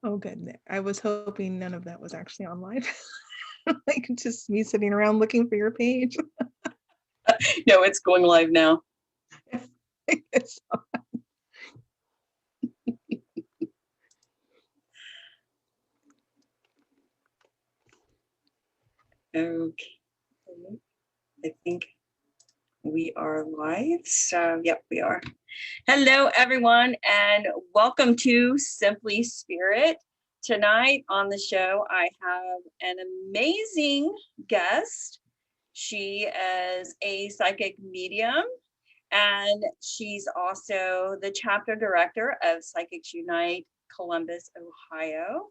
Oh, good. I was hoping none of that was actually online. Like just me sitting around looking for your page. No, it's going live now. It's Okay, I think we are live. So, yep, we are. Hello, everyone, and welcome to Simply Spirit. Tonight on the show, I have an amazing guest. She is a psychic medium, and she's also the chapter director of Psychics Unite Columbus, Ohio.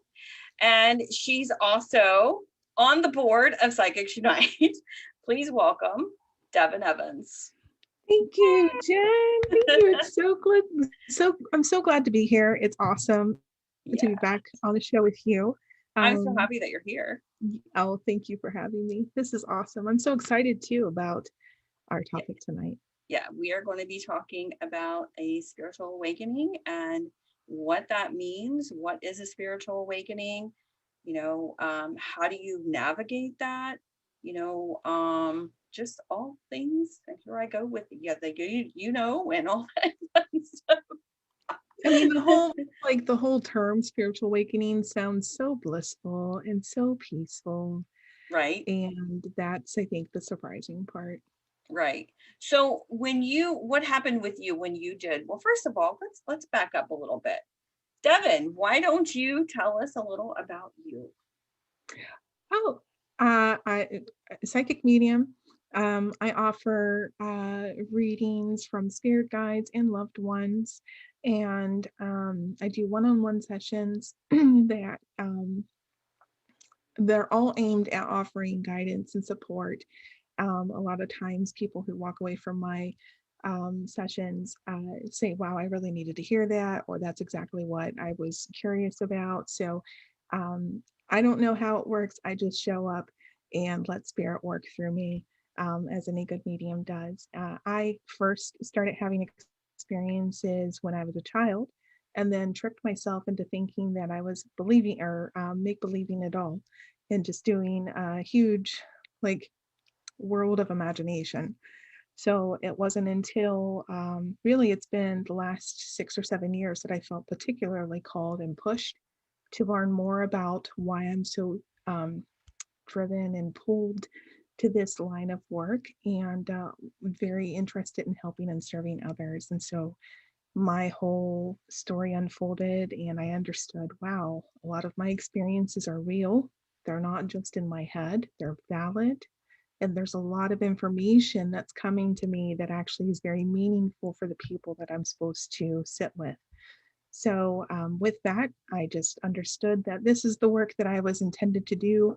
And she's also on the board of Psychics Unite. Please welcome Devin Evans. Thank you, Jen. Thank you. It's so good. I'm so glad to be here. It's awesome to be Yeah, back on the show with you. I'm so Um, happy that you're here. oh, thank you for having me. This is awesome. I'm so excited too about our Yeah, topic tonight. yeah, we are going to be talking about a spiritual awakening and what that means. What is a spiritual awakening? How do you navigate that? Just all things. And here I go with yeah, and all that stuff. I mean, the whole term spiritual awakening sounds so blissful and so peaceful. Right, And that's, I think, the surprising part. right. So what happened with you when you did? Well, first of all, let's back up a little bit. Devin, why don't you tell us a little about you? Oh, I psychic medium. I offer readings from spirit guides and loved ones, and I do one-on-one sessions that they're all aimed at offering guidance and support. A lot of times, people who walk away from my sessions say, "Wow, I really needed to hear that," or "That's exactly what I was curious about." So um, I don't know how it works. I just show up and let spirit work through me, as any good medium does. I first started having experiences when I was a child, and then tricked myself into thinking that I was believing or make believing it all, and just doing a huge, like, world of imagination. So it wasn't until really it's been the last 6 or 7 years that I felt particularly called and pushed to learn more about why I'm so driven and pulled to this line of work, and very interested in helping and serving others. And so my whole story unfolded, and I understood, wow, a lot of my experiences are real. They're not just in my head, they're valid. And there's a lot of information that's coming to me that actually is very meaningful for the people that I'm supposed to sit with. So, with that, I just understood that this is the work that I was intended to do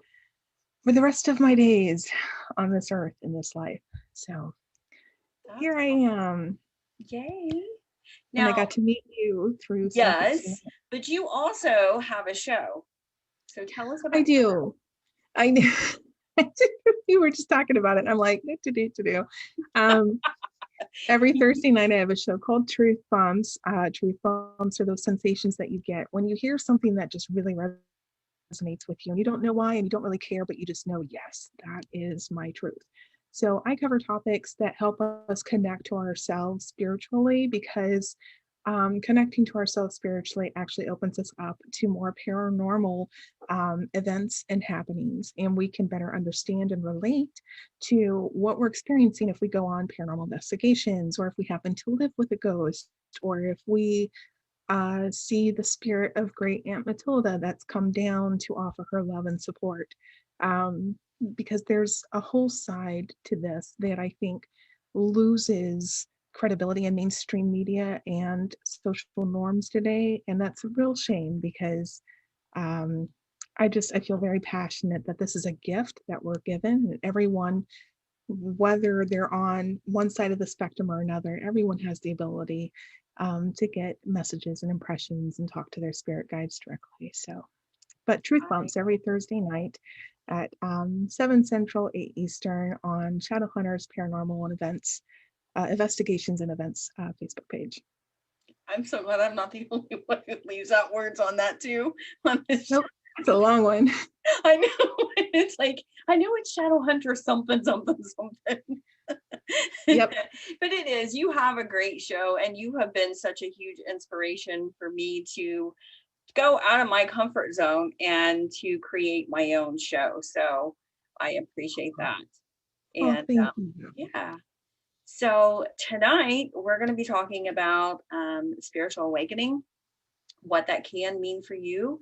for the rest of my days on this earth in this life. So, That's here I am. yay. And I Now, got to meet you through Psychics yes, Unite. but you also have a show. So tell us I about your show. do. I know. We were just talking about it. And I'm like, to do. Um, every Thursday night, I have a show called Truth Bombs. Truth Bombs are those sensations that you get when you hear something that just really resonates with you and you don't know why and you don't really care, but you just know, yes, that is my truth. So I cover topics that help us connect to ourselves spiritually, because connecting to ourselves spiritually actually opens us up to more paranormal events and happenings, and we can better understand and relate to what we're experiencing if we go on paranormal investigations, or if we happen to live with a ghost, or if we see the spirit of great Aunt Matilda that's come down to offer her love and support. Um, because there's a whole side to this that I think loses credibility in mainstream media and social norms today. And that's a real shame, because um, I feel very passionate that this is a gift that we're given, and everyone, whether they're on one side of the spectrum or another, everyone has the ability to get messages and impressions and talk to their spirit guides directly. So, but Truth I Bumps every Thursday night at 7 Central, 8 Eastern on Shadowhunters Paranormal and Events, Investigations and Events Facebook page. I'm so glad I'm not the only one who leaves out words on that too. On this Nope, it's a long one. I know. It's like, I know it's shadow hunter something, something, something. Yep. But it is, you have a great show and you have been such a huge inspiration for me to go out of my comfort zone and to create my own show. So I appreciate that. Oh, And thank you. yeah. So tonight we're going to be talking about spiritual awakening, what that can mean for you.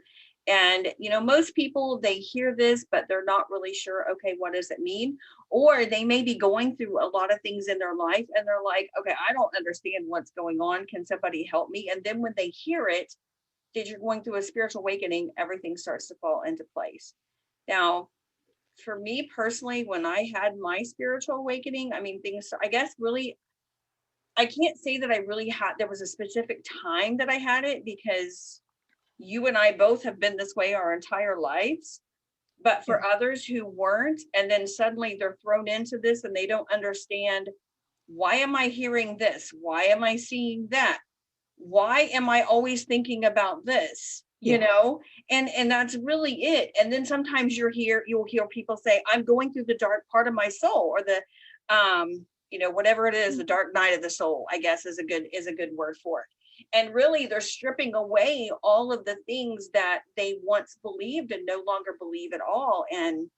And most people, they hear this but they're not really sure, okay, what does it mean? Or they may be going through a lot of things in their life and they're like, okay, I don't understand what's going on, can somebody help me? And then when they hear it, that you're going through a spiritual awakening, everything starts to fall into place. Now, for me personally, when I had my spiritual awakening, I mean, things, I guess, really, I can't say that I really had, there was a specific time that I had it, because you and I both have been this way our entire lives. But Yeah. for others who weren't, and then suddenly they're thrown into this and they don't understand, why am I hearing this? Why am I seeing that? Why am I always thinking about this? Yeah. And that's really it. And then sometimes you'll hear people say, I'm going through the dark part of my soul, or the whatever it is, the dark night of the soul, I guess is a good word for it. And really they're stripping away all of the things that they once believed and no longer believe at all. And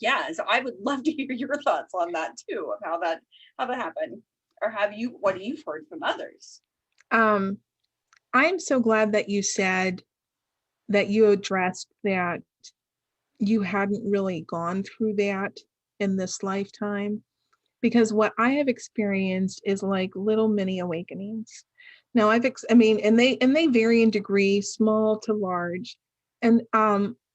yeah, so I would love to hear your thoughts on that too, of how that happened. Or what you've heard from others. Um, I'm so glad that you said that you addressed that you hadn't really gone through that in this lifetime, because what I have experienced is like little mini awakenings. Now I mean, and they vary in degree, small to large. And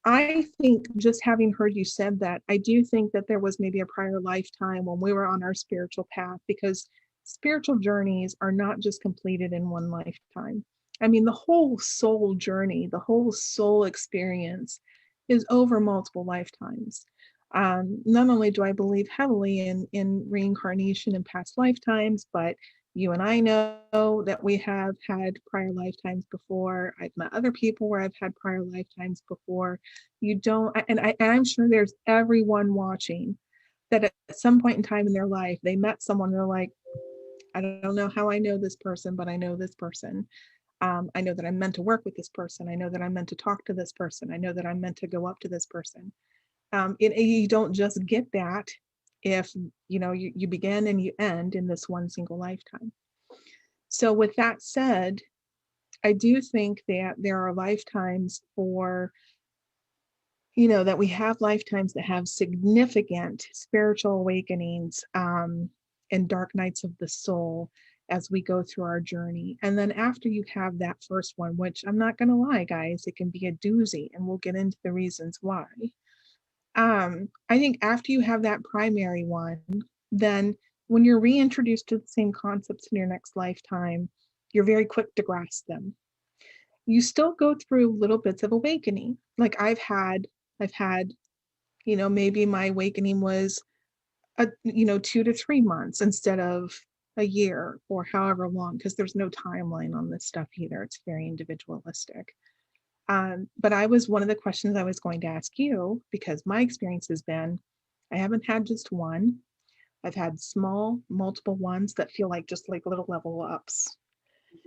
I think, just having heard you said that, I do think that there was maybe a prior lifetime when we were on our spiritual path, because spiritual journeys are not just completed in one lifetime. I mean, the whole soul journey, the whole soul experience is over multiple lifetimes. Not only do I believe heavily in reincarnation and past lifetimes, but you and I know that we have had prior lifetimes before. I've met other people where I've had prior lifetimes before. You don't, and I'm sure there's everyone watching that at some point in time in their life, they met someone, they're like, I don't know how I know this person, but I know this person. I know that I'm meant to work with this person. I know that I'm meant to talk to this person. I know that I'm meant to go up to this person. You don't just get that if you begin and you end in this one single lifetime. So with that said, I do think that there are lifetimes that we have lifetimes that have significant spiritual awakenings, and dark nights of the soul as we go through our journey. And then after you have that first one, which I'm not going to lie, guys, it can be a doozy, and we'll get into the reasons why. I think after you have that primary one, then when you're reintroduced to the same concepts in your next lifetime, you're very quick to grasp them. You still go through little bits of awakening. Like I've had, maybe my awakening was 2 to 3 months instead of a year or however long, because there's no timeline on this stuff either. It's very individualistic. But I was one of the questions I was going to ask you, because my experience has been, I haven't had just one. I've had small, multiple ones that feel like just like little level ups.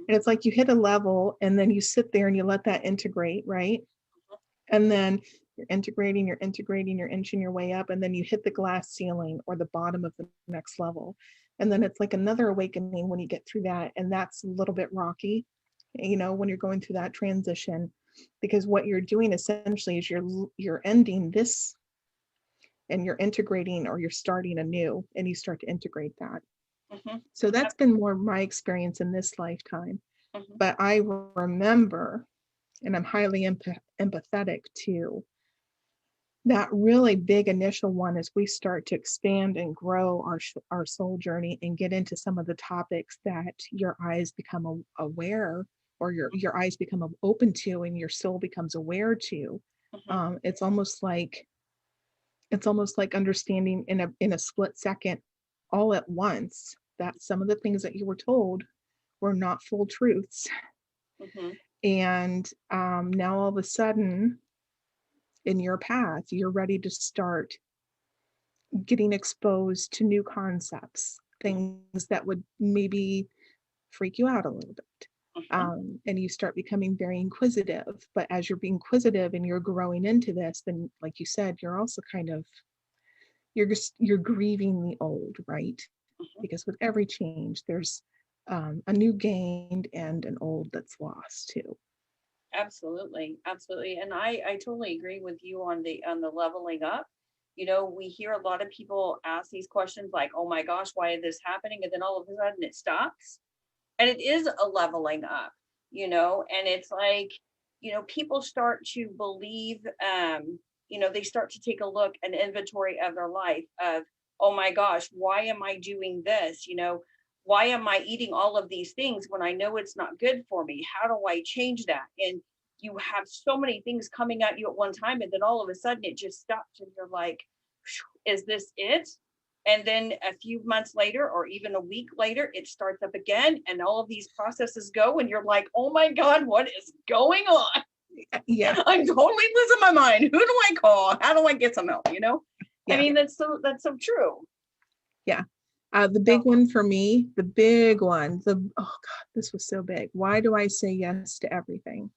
And it's like you hit a level and then you sit there and you let that integrate, right? And then you're inching your way up, and then you hit the glass ceiling or the bottom of the next level. And then it's like another awakening when you get through that. And that's a little bit rocky, when you're going through that transition, because what you're doing essentially is you're ending this and you're integrating, or you're starting anew, and you start to integrate that. Mm-hmm. So that's been more my experience in this lifetime. Mm-hmm. But I remember, and I'm highly empathetic to that really big initial one, as we start to expand and grow our soul journey and get into some of the topics that your eyes become aware, or your eyes become open to, and your soul becomes aware to. Mm-hmm. It's almost like understanding in a split second, all at once, that some of the things that you were told were not full truths. Mhm. And now all of a sudden in your path, you're ready to start getting exposed to new concepts, things that would maybe freak you out a little bit. Mhm. And you start becoming very inquisitive. But as you're being inquisitive and you're growing into this, then, like you said, you're also kind of you're grieving the old, right? Mhm. Because with every change, there's a new gained and an old that's lost too. Absolutely, absolutely. And I totally agree with you on the leveling up. We hear a lot of people ask these questions like, "Oh my gosh, why is this happening?" And then all of a sudden it stops. And it is a leveling up, and it's like, people start to believe, they start to take a look, an inventory of their life of, oh my gosh, why am I doing this? Why am I eating all of these things when I know it's not good for me? How do I change that? And you have so many things coming at you at one time, and then all of a sudden it just stops, and you're like, is this it? And then a few months later, or even a week later, it starts up again, and all of these processes go, and you're like, oh my God, what is going on? Yeah, I'm totally losing my mind. Who do I call? How do I get some help? I yeah, mean, that's so true. yeah. The So big one for me, the big one, oh God, this was so big. Why do I say yes to everything?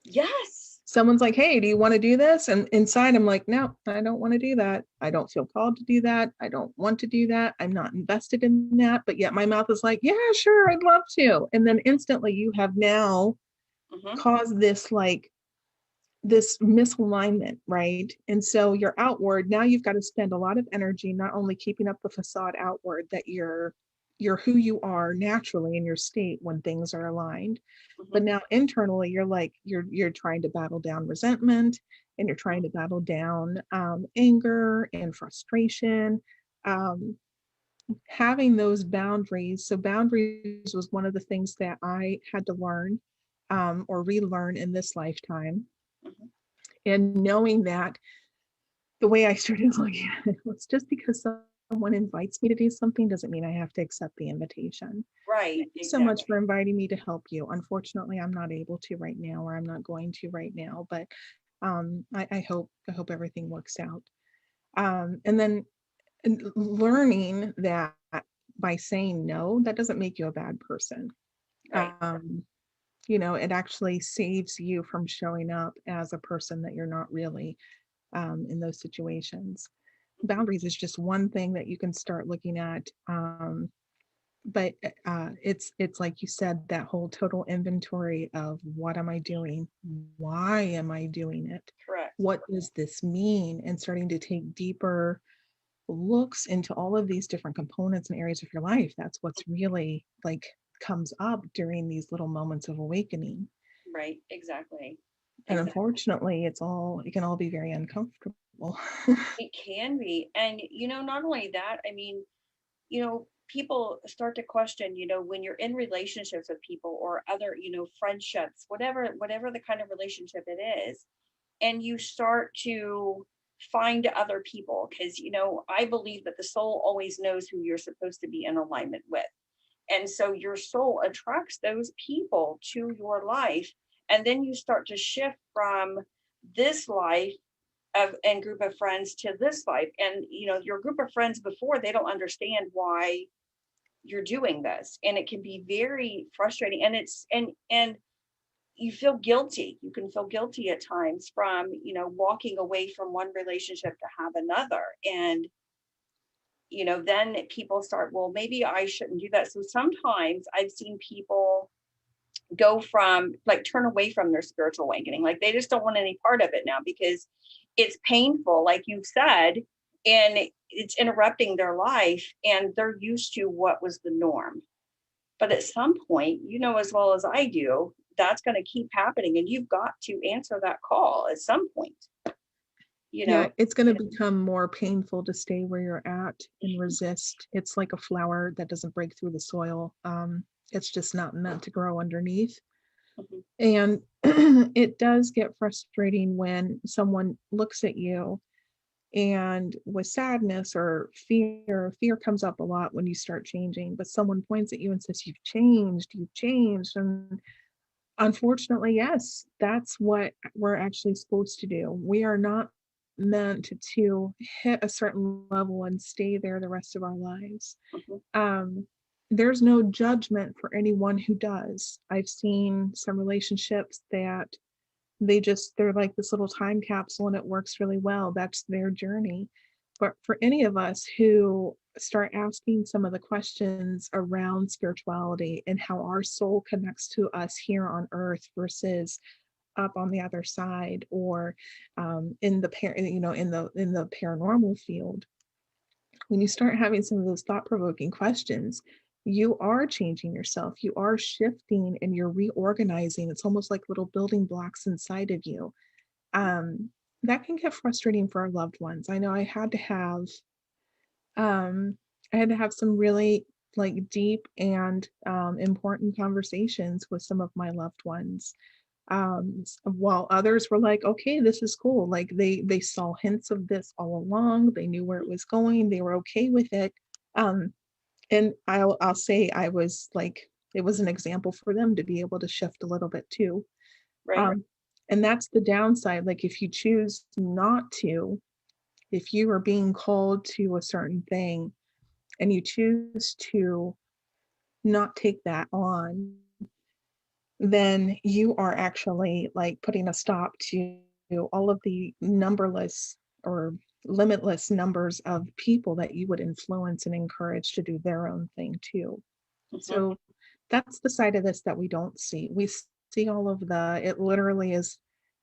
yes. Someone's like, hey, do you want to do this? And inside I'm like, no, I don't want to do that. I don't feel called to do that. I don't want to do that. I'm not invested in that. But yet my mouth is like, yeah, sure, I'd love to. And then instantly you have now Hmm. caused this misalignment, right? And so you're outward. Now you've got to spend a lot of energy not only keeping up the facade outward that you're who you are naturally in your state when things are aligned, Hmm. but now internally you're like you're trying to battle down resentment, and you're trying to battle down anger and frustration. um, Having those boundaries, so boundaries was one of the things that I had to learn or relearn in this lifetime. Hmm. And knowing that, the way I started looking at it was, just because someone invites me to do something doesn't mean I have to accept the invitation. Right, Thank you so much for exactly. inviting me to help you. Unfortunately, I'm not able to right now, or I'm not going to right now, but I hope everything works out. And then learning that by saying no, that doesn't make you a bad person. Right. Um, it actually saves you from showing up as a person that you're not really, in those situations. Hmm. Boundaries is just one thing that you can start looking at. But it's like you said, that whole total inventory of, what am I doing? Why am I doing it? Correct. What does this mean? And starting to take deeper looks into all of these different components and areas of your life. That's what's really like comes up during these little moments of awakening. Right, exactly. And Exactly. unfortunately, it can all be very uncomfortable. It can be. And not only that, I mean, people start to question, when you're in relationships with people or other, friendships, whatever the kind of relationship it is, and you start to find other people, because, I believe that the soul always knows who you're supposed to be in alignment with. And so your soul attracts those people to your life. And then you start to shift from this life of and group of friends to this life. And your group of friends before, they don't understand why you're doing this, and it can be very frustrating, and you feel guilty. You can feel guilty at times from walking away from one relationship to have another. And then people start, well, maybe I shouldn't do that. So sometimes I've seen people go from, like, turn away from their spiritual awakening, like they just don't want any part of it now, because it's painful, like you've said, and it's interrupting their life, and they're used to what was the norm. But at some point, as well as I do, that's going to keep happening, and you've got to answer that call at some point, you Yeah, know. it's going to become more painful to stay where you're at and resist. It's like a flower that doesn't break through the soil. It's just not meant to grow underneath. Mhm. And it does get frustrating when someone looks at you And with sadness or fear comes up a lot when you start changing, but someone points at you and says, you've changed. And unfortunately, yes, that's what we're actually supposed to do. We are not meant to hit a certain level and stay there the rest of our lives. Mhm. Um, there's no judgment for anyone who does. I've seen some relationships that they're like this little time capsule and it works really well. That's their journey. But for any of us who start asking some of the questions around spirituality and how our soul connects to us here on earth versus up on the other side, or in the in the paranormal field, when you start having some of those thought-provoking questions, you are changing yourself, you are shifting and you're reorganizing. It's almost like little building blocks inside of you. um, that can get frustrating for our loved ones. I know um, I had to have some really like deep and important conversations with some of my loved ones. While others were like, okay, this is cool. Like they saw hints of this all along. They knew where it was going. They were okay with it. Um, and I'll say I was like, it was an example for them to be able to shift a little bit too. Right. Um, and that's the downside. Like if you choose not to, if you are being called to a certain thing and you choose to not take that on, then you are actually like putting a stop to all of the numberless or limitless numbers of people that you would influence and encourage to do their own thing too. Mhm. So that's the side of this that we don't see. We see all of it literally is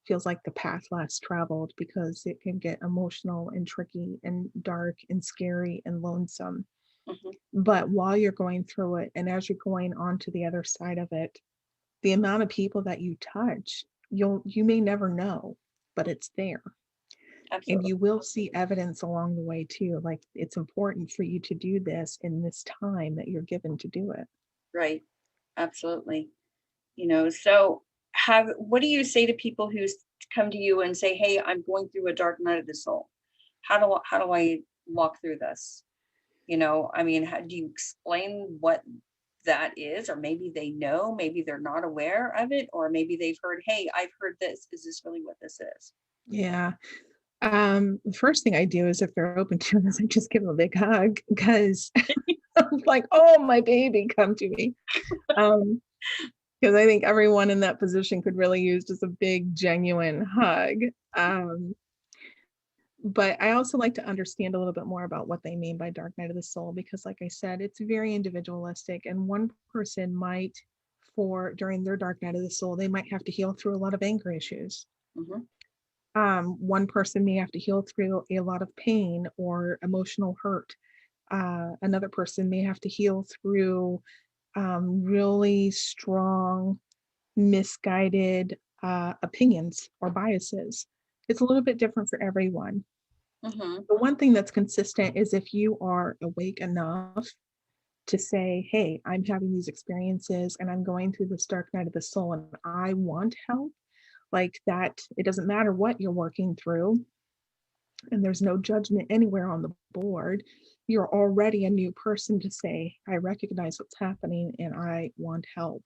feels like the path less traveled because it can get emotional and tricky and dark and scary and lonesome. Mhm. But while you're going through it and as you're going on to the other side of it, the amount of people that you touch, you may never know, but it's there. And Absolutely. you will see evidence along the way too. Like it's important for you to do this in this time that you're given to do it. Right. Absolutely. So what do you say to people who come to you and say, "Hey, I'm going through a dark night of the soul. How do I walk through this?" I mean, how do you explain what that is? Or maybe they know, maybe they're not aware of it, or maybe they've heard, "Hey, I've heard this. Is this really what this is?" Yeah. The first thing I do is if they're open to it is I just give them a big hug because I'm like, oh my baby, come to me. Um, because I think everyone in that position could really use just a big, genuine hug. Um, but I also like to understand a little bit more about what they mean by dark night of the soul, because like I said, it's very individualistic. And one person might, for during their dark night of the soul, they might have to heal through a lot of anger issues. Hmm. One person may have to heal through a lot of pain or emotional hurt. Another person may have to heal through really strong, misguided opinions or biases. It's a little bit different for everyone. Hmm. The one thing that's consistent is if you are awake enough to say, hey, I'm having these experiences and I'm going through this dark night of the soul and I want help, like that, it doesn't matter what you're working through and there's no judgment anywhere on the board. You're already a new person to say, I recognize what's happening and I want help.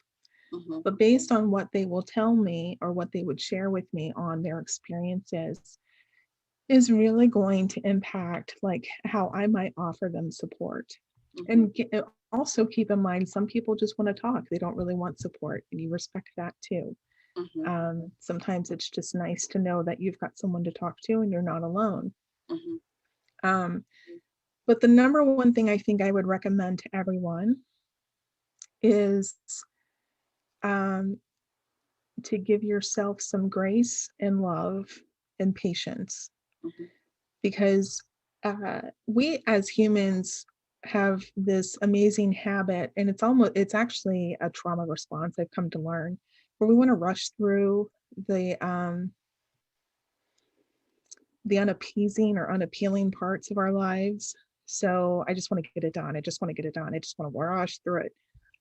Hmm. But based on what they will tell me or what they would share with me on their experiences, is really going to impact like how I might offer them support. Hmm. And also keep in mind, some people just want to talk. They don't really want support, and you respect that too. Hmm. Sometimes it's just nice to know that you've got someone to talk to and you're not alone. Hmm. Um, but the number one thing I think I would recommend to everyone is um, to give yourself some grace and love and patience, Hmm. because we as humans have this amazing habit, and it's actually a trauma response I've come to learn, where we want to rush through the um, the unappeasing or unappealing parts of our lives. So I just want to get it done. I just want to get it done. I just want to rush through it.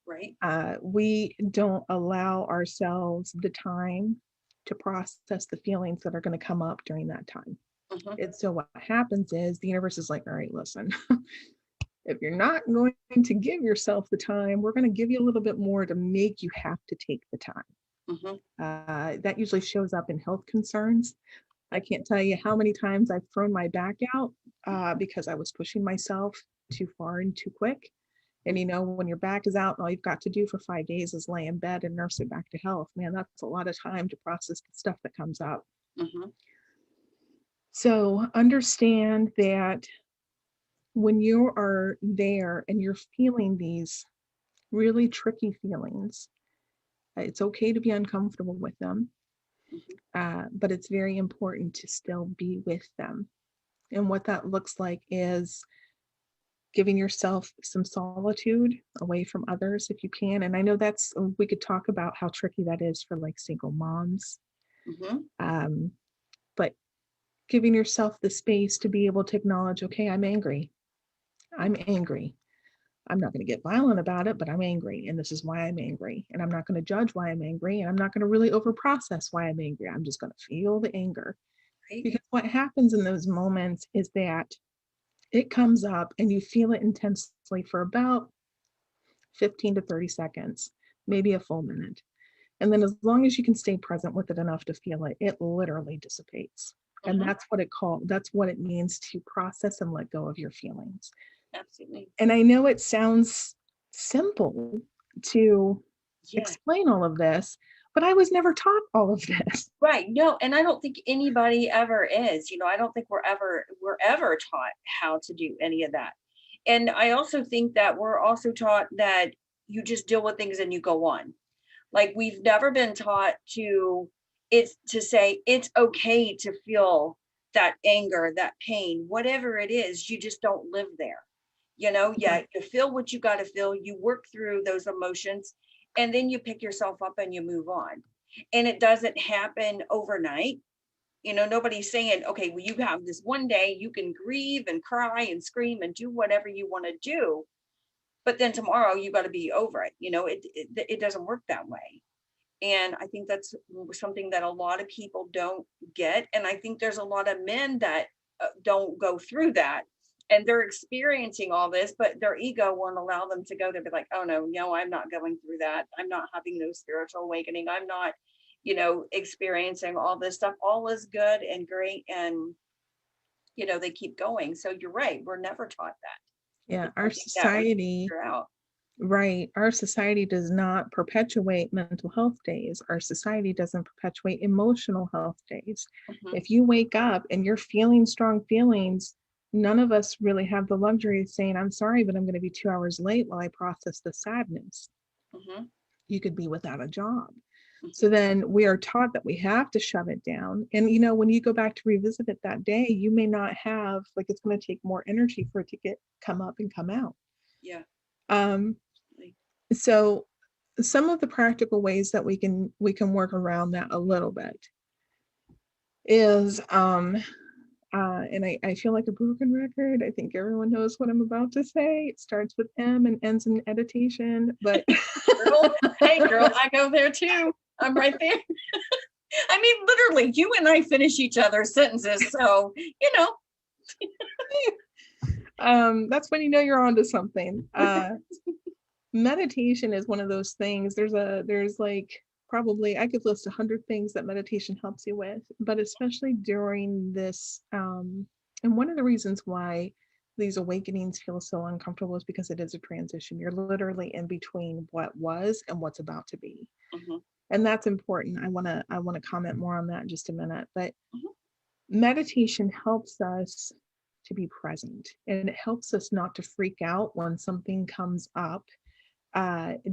Right. We don't allow ourselves the time to process the feelings that are going to come up during that time. Mhm. And so what happens is the universe is like, all right, listen, if you're not going to give yourself the time, we're going to give you a little bit more to make you have to take the time. Mhm. That usually shows up in health concerns. I can't tell you how many times I've thrown my back out because I was pushing myself too far and too quick. And you know, when your back is out, all you've got to do for 5 days is lay in bed and nurse it back to health. Man, that's a lot of time to process the stuff that comes up. Mhm. So understand that when you are there and you're feeling these really tricky feelings, it's okay to be uncomfortable with them, Mhm. but it's very important to still be with them. And what that looks like is giving yourself some solitude away from others if you can. And I know we could talk about how tricky that is for like single moms. Mhm. Um, but giving yourself the space to be able to acknowledge, okay, I'm angry. I'm angry. I'm not going to get violent about it, but I'm angry. And this is why I'm angry. And I'm not going to judge why I'm angry. And I'm not going to really over process why I'm angry. I'm just going to feel the anger. Right. Because what happens in those moments is that it comes up and you feel it intensely for about 15 to 30 seconds, maybe a full minute. And then as long as you can stay present with it enough to feel it, it literally dissipates. And Mhm. that's what it means to process and let go of your feelings. Absolutely. And I know it sounds simple to Yeah. explain all of this, but I was never taught all of this. Right. No, and I don't think anybody ever is. I don't think we're ever taught how to do any of that. And I also think that we're also taught that you just deal with things and you go on. Like we've never been taught to say it's okay to feel that anger, that pain, whatever it is, you just don't live there. Yeah, you feel what you got to feel, you work through those emotions, and then you pick yourself up and you move on. And it doesn't happen overnight. Nobody's saying, okay, well, you have this one day you can grieve and cry and scream and do whatever you want to do, but then tomorrow you got to be over it. It doesn't work that way. And I think that's something that a lot of people don't get. And I think there's a lot of men that don't go through that. And they're experiencing all this, but their ego won't allow them to go there, be like, oh, no, no, I'm not going through that. I'm not having no spiritual awakening. I'm not, experiencing all this stuff. All is good and great. And, they keep going. So you're right. We're never taught that. Yeah, It's our something that we society, figure out. right, our society does not perpetuate mental health days. Our society doesn't perpetuate emotional health days. Mhm. If you wake up and you're feeling strong feelings, none of us really have the luxury of saying, I'm sorry, but I'm going to be 2 hours late while I process the sadness. Mhm. You could be without a job. So Mhm. then we are taught that we have to shut it down. And, when you go back to revisit it that day, you may not have, like, it's going to take more energy for it to come up and come out. Yeah. Um, Like, so some of the practical ways that we can work around that a little bit is, and I feel like a broken record. I think everyone knows what I'm about to say. It starts with M and ends in editation, but girl, hey, girl, I go there too. I'm right there. I mean, literally, you and I finish each other's sentences. So, that's when you know you're onto something. Meditation is one of those things. There's like probably I could list 100 things that meditation helps you with, but especially during this, and one of the reasons why these awakenings feel so uncomfortable is because it is a transition. You're literally in between what was and what's about to be. mhm, And that's important. I want to comment more on that in just a minute, but mhm, meditation helps us to be present, and it helps us not to freak out when something comes up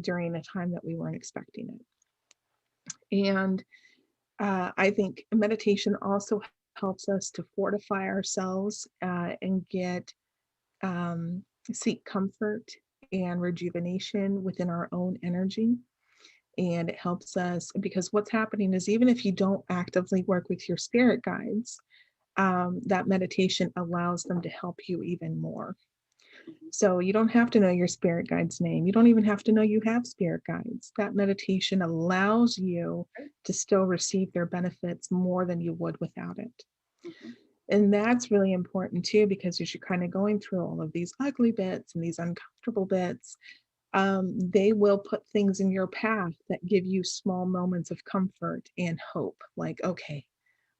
during a time that we weren't expecting it. And I think meditation also helps us to fortify ourselves and seek comfort and rejuvenation within our own energy. And it helps us because what's happening is even if you don't actively work with your spirit guides, that meditation allows them to help you even more. mhm. So you don't have to know your spirit guide's name. You don't even have to know you have spirit guides. That meditation allows you to still receive their benefits more than you would without it. Mhm. And that's really important too, because as you're kind of going through all of these ugly bits and these uncomfortable bits, they will put things in your path that give you small moments of comfort and hope. Like, okay,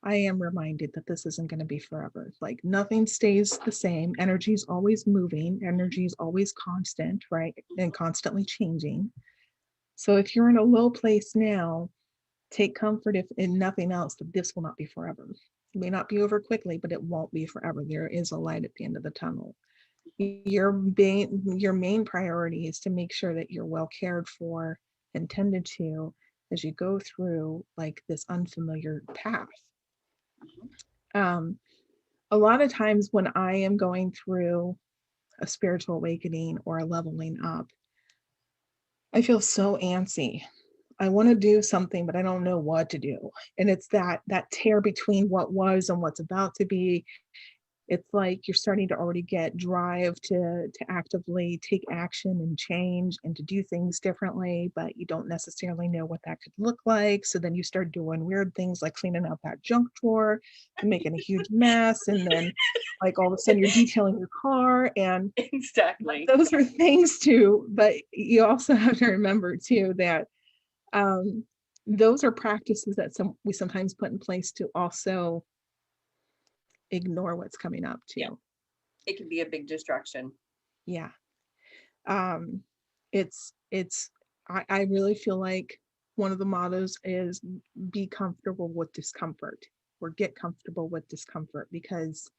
I am reminded that this isn't going to be forever. Like nothing stays the same. Energy is always moving. Energy is always constant, right? And constantly changing. So if you're in a low place now, take comfort if in nothing else that this will not be forever. It may not be over quickly, but it won't be forever. There is a light at the end of the tunnel. Your main priority is to make sure that you're well cared for and tended to as you go through like this unfamiliar path. Um, a lot of times when I am going through a spiritual awakening or a leveling up, I feel so antsy. I want to do something, but I don't know what to do. And it's that tear between what was and what's about to be. It's like you're starting to already get drive to actively take action and change and to do things differently, but you don't necessarily know what that could look like. So then you start doing weird things like cleaning out that junk drawer and making a huge mess. And then like all of a sudden you're detailing your car and Exactly. those are things too. But you also have to remember too that um, those are practices that we sometimes put in place to also ignore what's coming up too. Yeah. It can be a big distraction. Yeah. Um, I really feel like one of the mottos is be comfortable with discomfort or get comfortable with discomfort because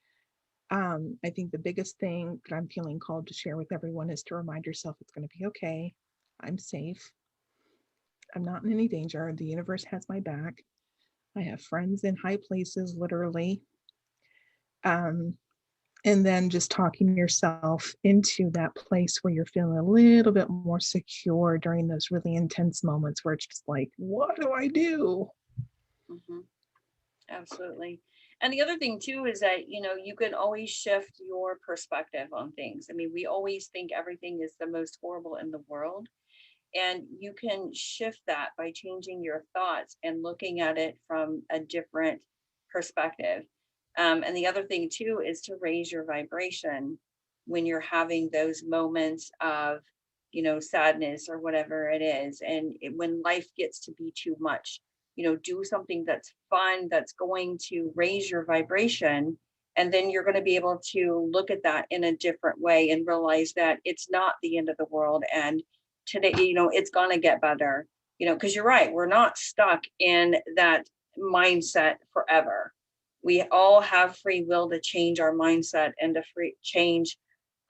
I think the biggest thing that I'm feeling called to share with everyone is to remind yourself it's going to be okay. I'm safe. I'm not in any danger. The universe has my back. I have friends in high places, literally. Um, and then just talking yourself into that place where you're feeling a little bit more secure during those really intense moments where it's just like, what do I do? Mm-hmm. Absolutely. And the other thing too is that, you can always shift your perspective on things. I mean, we always think everything is the most horrible in the world. And you can shift that by changing your thoughts and looking at it from a different perspective. And the other thing too is to raise your vibration when you're having those moments of, sadness or whatever it is. And when life gets to be too much, do something that's fun, that's going to raise your vibration. And then you're going to be able to look at that in a different way and realize that it's not the end of the world. And today, it's going to get better, because you're right. We're not stuck in that mindset forever. We all have free will to change our mindset and to change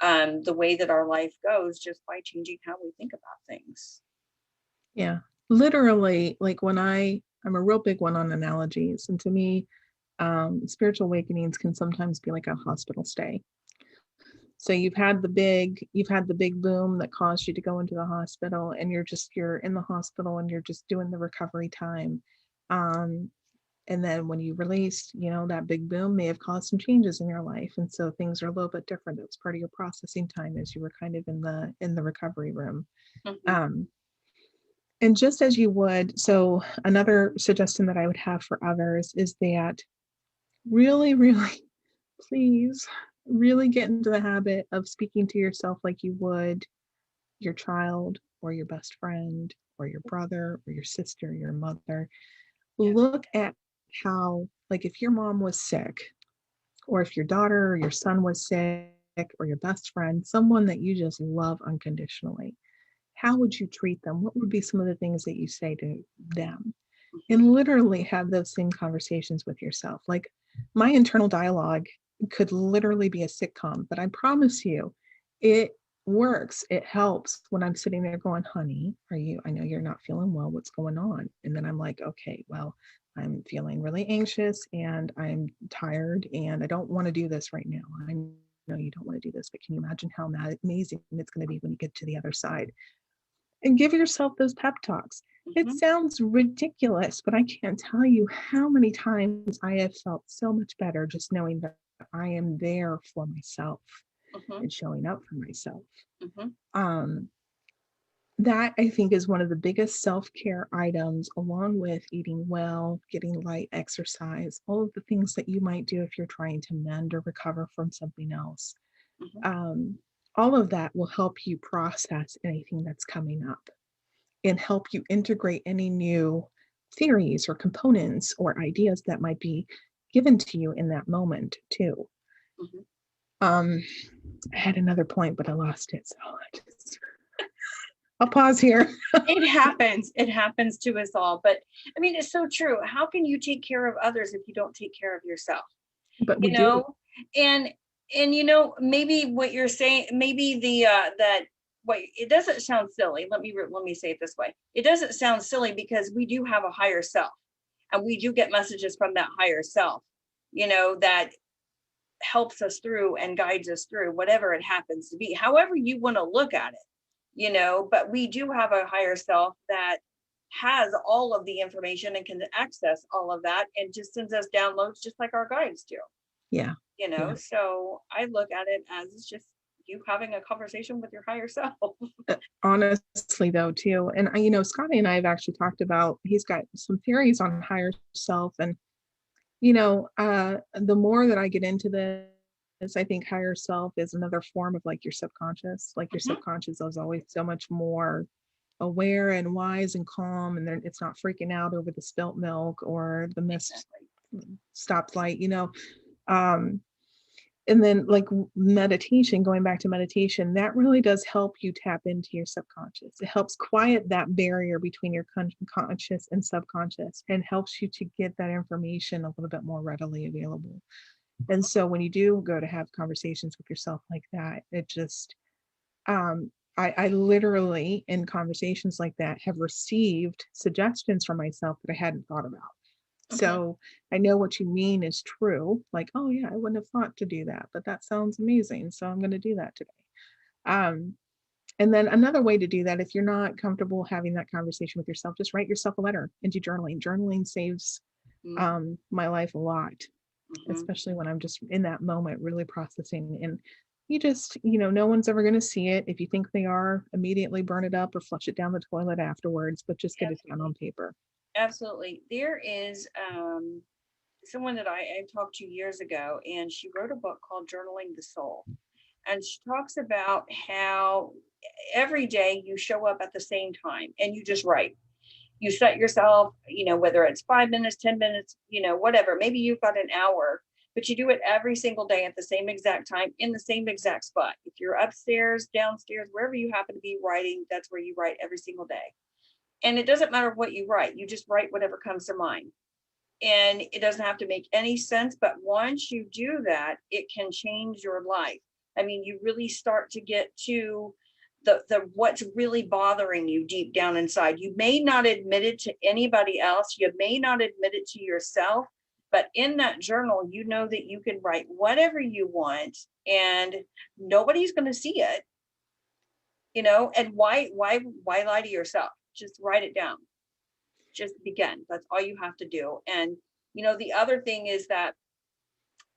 the way that our life goes just by changing how we think about things. Yeah. Literally, like I'm a real big one on analogies. And to me, spiritual awakenings can sometimes be like a hospital stay. So you've had the big boom that caused you to go into the hospital and you're in the hospital and you're just doing the recovery time. Um, and then when you release, that big boom may have caused some changes in your life. And so things are a little bit different. It was part of your processing time as you were kind of in the recovery room. Mm-hmm. Um, and just as you would, so another suggestion that I would have for others is that really, really, please really get into the habit of speaking to yourself like you would your child or your best friend or your brother or your sister, your mother. Yeah. Look at how, like, if your mom was sick, or if your daughter or your son was sick, or your best friend, someone that you just love unconditionally, how would you treat them? What would be some of the things that you say to them? Mm-hmm. And literally have those same conversations with yourself. Like my internal dialogue could literally be a sitcom, but I promise you, it works. It helps when I'm sitting there going, honey, I know you're not feeling well. What's going on? And then I'm like, okay, well, I'm feeling really anxious and I'm tired and I don't want to do this right now. I know you don't want to do this, but can you imagine how amazing it's going to be when you get to the other side? And give yourself those pep talks. It Mm-hmm. sounds ridiculous, but I can't tell you how many times I have felt so much better just knowing that I am there for myself Mm-hmm. and showing up for myself. Mm-hmm. Um, that I think is one of the biggest self-care items, along with eating well, getting light exercise, all of the things that you might do if you're trying to mend or recover from something else. Mhm. Um, all of that will help you process anything that's coming up and help you integrate any new theories or components or ideas that might be given to you in that moment too. Mhm. Um, I had another point, but I lost it. So I'll pause here. It happens. It happens to us all. But I mean, it's so true. How can you take care of others if you don't take care of yourself? But we You do. know, and maybe what you're saying, maybe the that what it doesn't sound silly. Let me say it this way. It doesn't sound silly because we do have a higher self, and we do get messages from that higher self. That helps us through and guides us through whatever it happens to be. However you want to look at it. But we do have a higher self that has all of the information and can access all of that and just sends us downloads just like our guides do. Yeah. Yeah. So I look at it as it's just you having a conversation with your higher self. Honestly, though, too. And Scotty and I have actually talked about, he's got some theories on higher self. And, the more that I get into this, I think higher self is another form of like your subconscious. Like your Mhm. subconscious is always so much more aware and wise and calm, and then it's not freaking out over the spilt milk or the missed Exactly. stoplight. Um, and then like meditation, going back to meditation, that really does help you tap into your subconscious. It helps quiet that barrier between your conscious and subconscious and helps you to get that information a little bit more readily available. And so when you do go to have conversations with yourself like that, it just I literally in conversations like that have received suggestions from myself that I hadn't thought about. Mhm. So I know what you mean is true. Like, oh yeah, I wouldn't have thought to do that, but that sounds amazing. So I'm going to do that today. Um, and then another way to do that, if you're not comfortable having that conversation with yourself, just write yourself a letter and do journaling. Journaling saves Mhm. my life a lot, Mhm. especially when I'm just in that moment, really processing. And you just, no one's ever going to see it. If you think they are, immediately burn it up or flush it down the toilet afterwards, but just get it down on Absolutely. paper. Absolutely. There is someone that I talked to years ago, and she wrote a book called Journaling the Soul. And she talks about how every day you show up at the same time and you just write. You set yourself, whether it's 5 minutes, 10 minutes, whatever, maybe you've got an hour, but you do it every single day at the same exact time in the same exact spot. If you're upstairs, downstairs, wherever you happen to be writing, that's where you write every single day. And it doesn't matter what you write, you just write whatever comes to mind. And it doesn't have to make any sense, but once you do that, it can change your life. I mean, you really start to get to the what's really bothering you deep down inside. You may not admit it to anybody else, you may not admit it to yourself, but in that journal, you know that you can write whatever you want and nobody's going to see it, and why lie to yourself? Just write it down. Just begin. That's all you have to do. And the other thing is that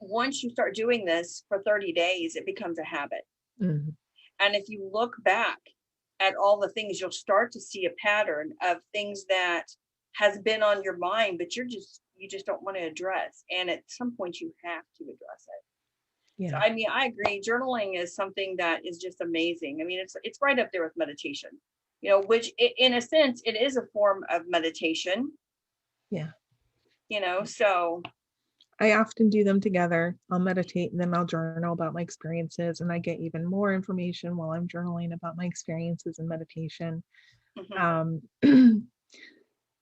once you start doing this for 30 days, it becomes a habit. Mhm. And if you look back at all the things, you'll start to see a pattern of things that has been on your mind, but you just don't want to address. And at some point you have to address it. So Yeah. I mean, I agree. Journaling is something that is just amazing. I mean, it's right up there with meditation. Which in a sense it is a form of meditation. Yeah. So I often do them together. I'll meditate and then I'll journal about my experiences, and I get even more information while I'm journaling about my experiences in meditation. mhm, Um,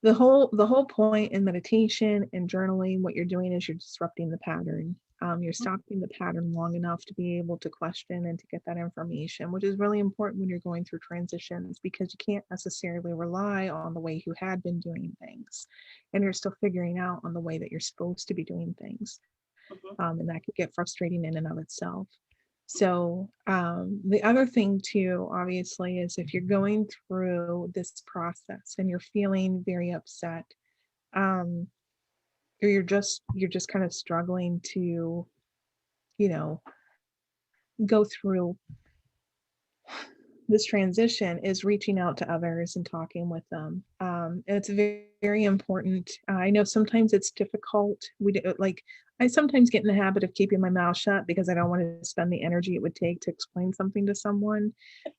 the whole point in meditation and journaling, what you're doing is you're disrupting the pattern. You're mhm, stopping the pattern long enough to be able to question and to get that information, which is really important when you're going through transitions, because you can't necessarily rely on the way you had been doing things, and you're still figuring out on the way that you're supposed to be doing things. mhm, And that could get frustrating in and of itself. So the other thing too, obviously, is if you're going through this process and you're feeling very upset, um, or you're just kind of struggling to, you know, go through this transition is reaching out to others and talking with them. It's very, very important. I know sometimes it's difficult. I sometimes get in the habit of keeping my mouth shut because I don't want to spend the energy it would take to explain something to someone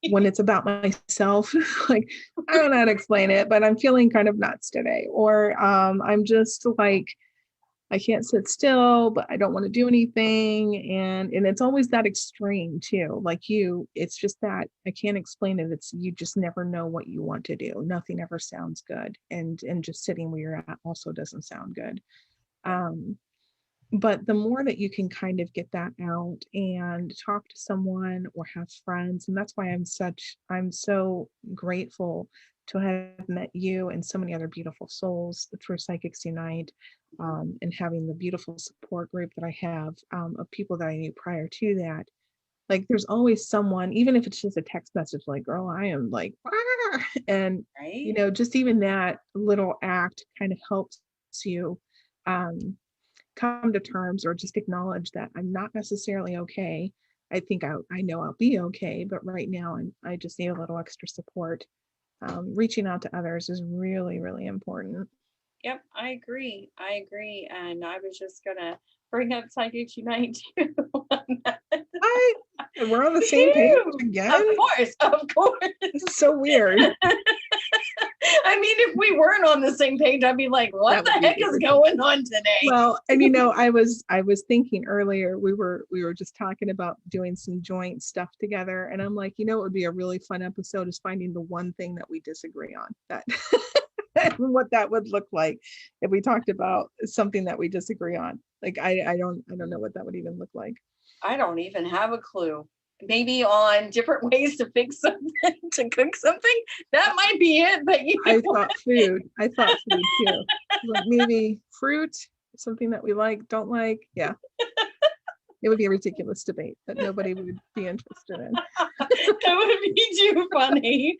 when it's about myself. Like, I don't know how to explain it, but I'm feeling kind of nuts today. Or I'm just like, I can't sit still, but I don't want to do anything. And it's always that extreme too. Like it's just that I can't explain it. It's you just never know what you want to do. Nothing ever sounds good. And just sitting where you're at also doesn't sound good. Um, but the more that you can kind of get that out and talk to someone or have friends, and that's why I'm so grateful to have met you and so many other beautiful souls through Psychics Unite, and having the beautiful support group that I have, of people that I knew prior to that. Like there's always someone, even if it's just a text message, like, girl, I am like, ah! And Right. just even that little act kind of helps you, um, come to terms or just acknowledge that I'm not necessarily okay. I think I know I'll be okay, but right now I just need a little extra support. Reaching out to others is really, really important. Yep, I agree. I agree. And I was just gonna bring up Psychics Unite too. I We're on the same page Woo! again. Of course. This is so weird. I mean, if we weren't on the same page, I'd be like, what That the would be heck is weird. going on today? Well, and I was thinking earlier, we were just talking about doing some joint stuff together, and I'm like, it would be a really fun episode is finding the one thing that we disagree on. That what that would look like if we talked about something that we disagree on. Like I don't know what that would even look like. I don't even have a clue. Maybe on different ways to fix something, to cook something. That might be it, but I thought food. I thought food too. Like maybe fruit, something that we like, don't like. Yeah. It would be a ridiculous debate that nobody would be interested in. that would be too funny.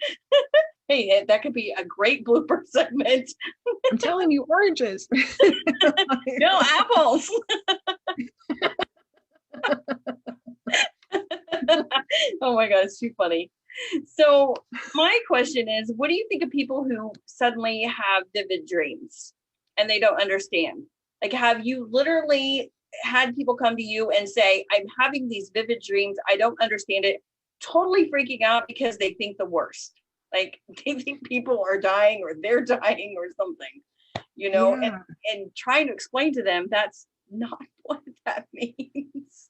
Hey, that could be a great blooper segment. I'm telling you, oranges. No apples. Oh my god, it's too funny. So my question is, what do you think of people who suddenly have vivid dreams and they don't understand? Like, have you literally had people come to you and say, I'm having these vivid dreams, I don't understand it, totally freaking out because they think the worst? Like they think people are dying or they're dying or something, Yeah, and trying to explain to them that's not what that means.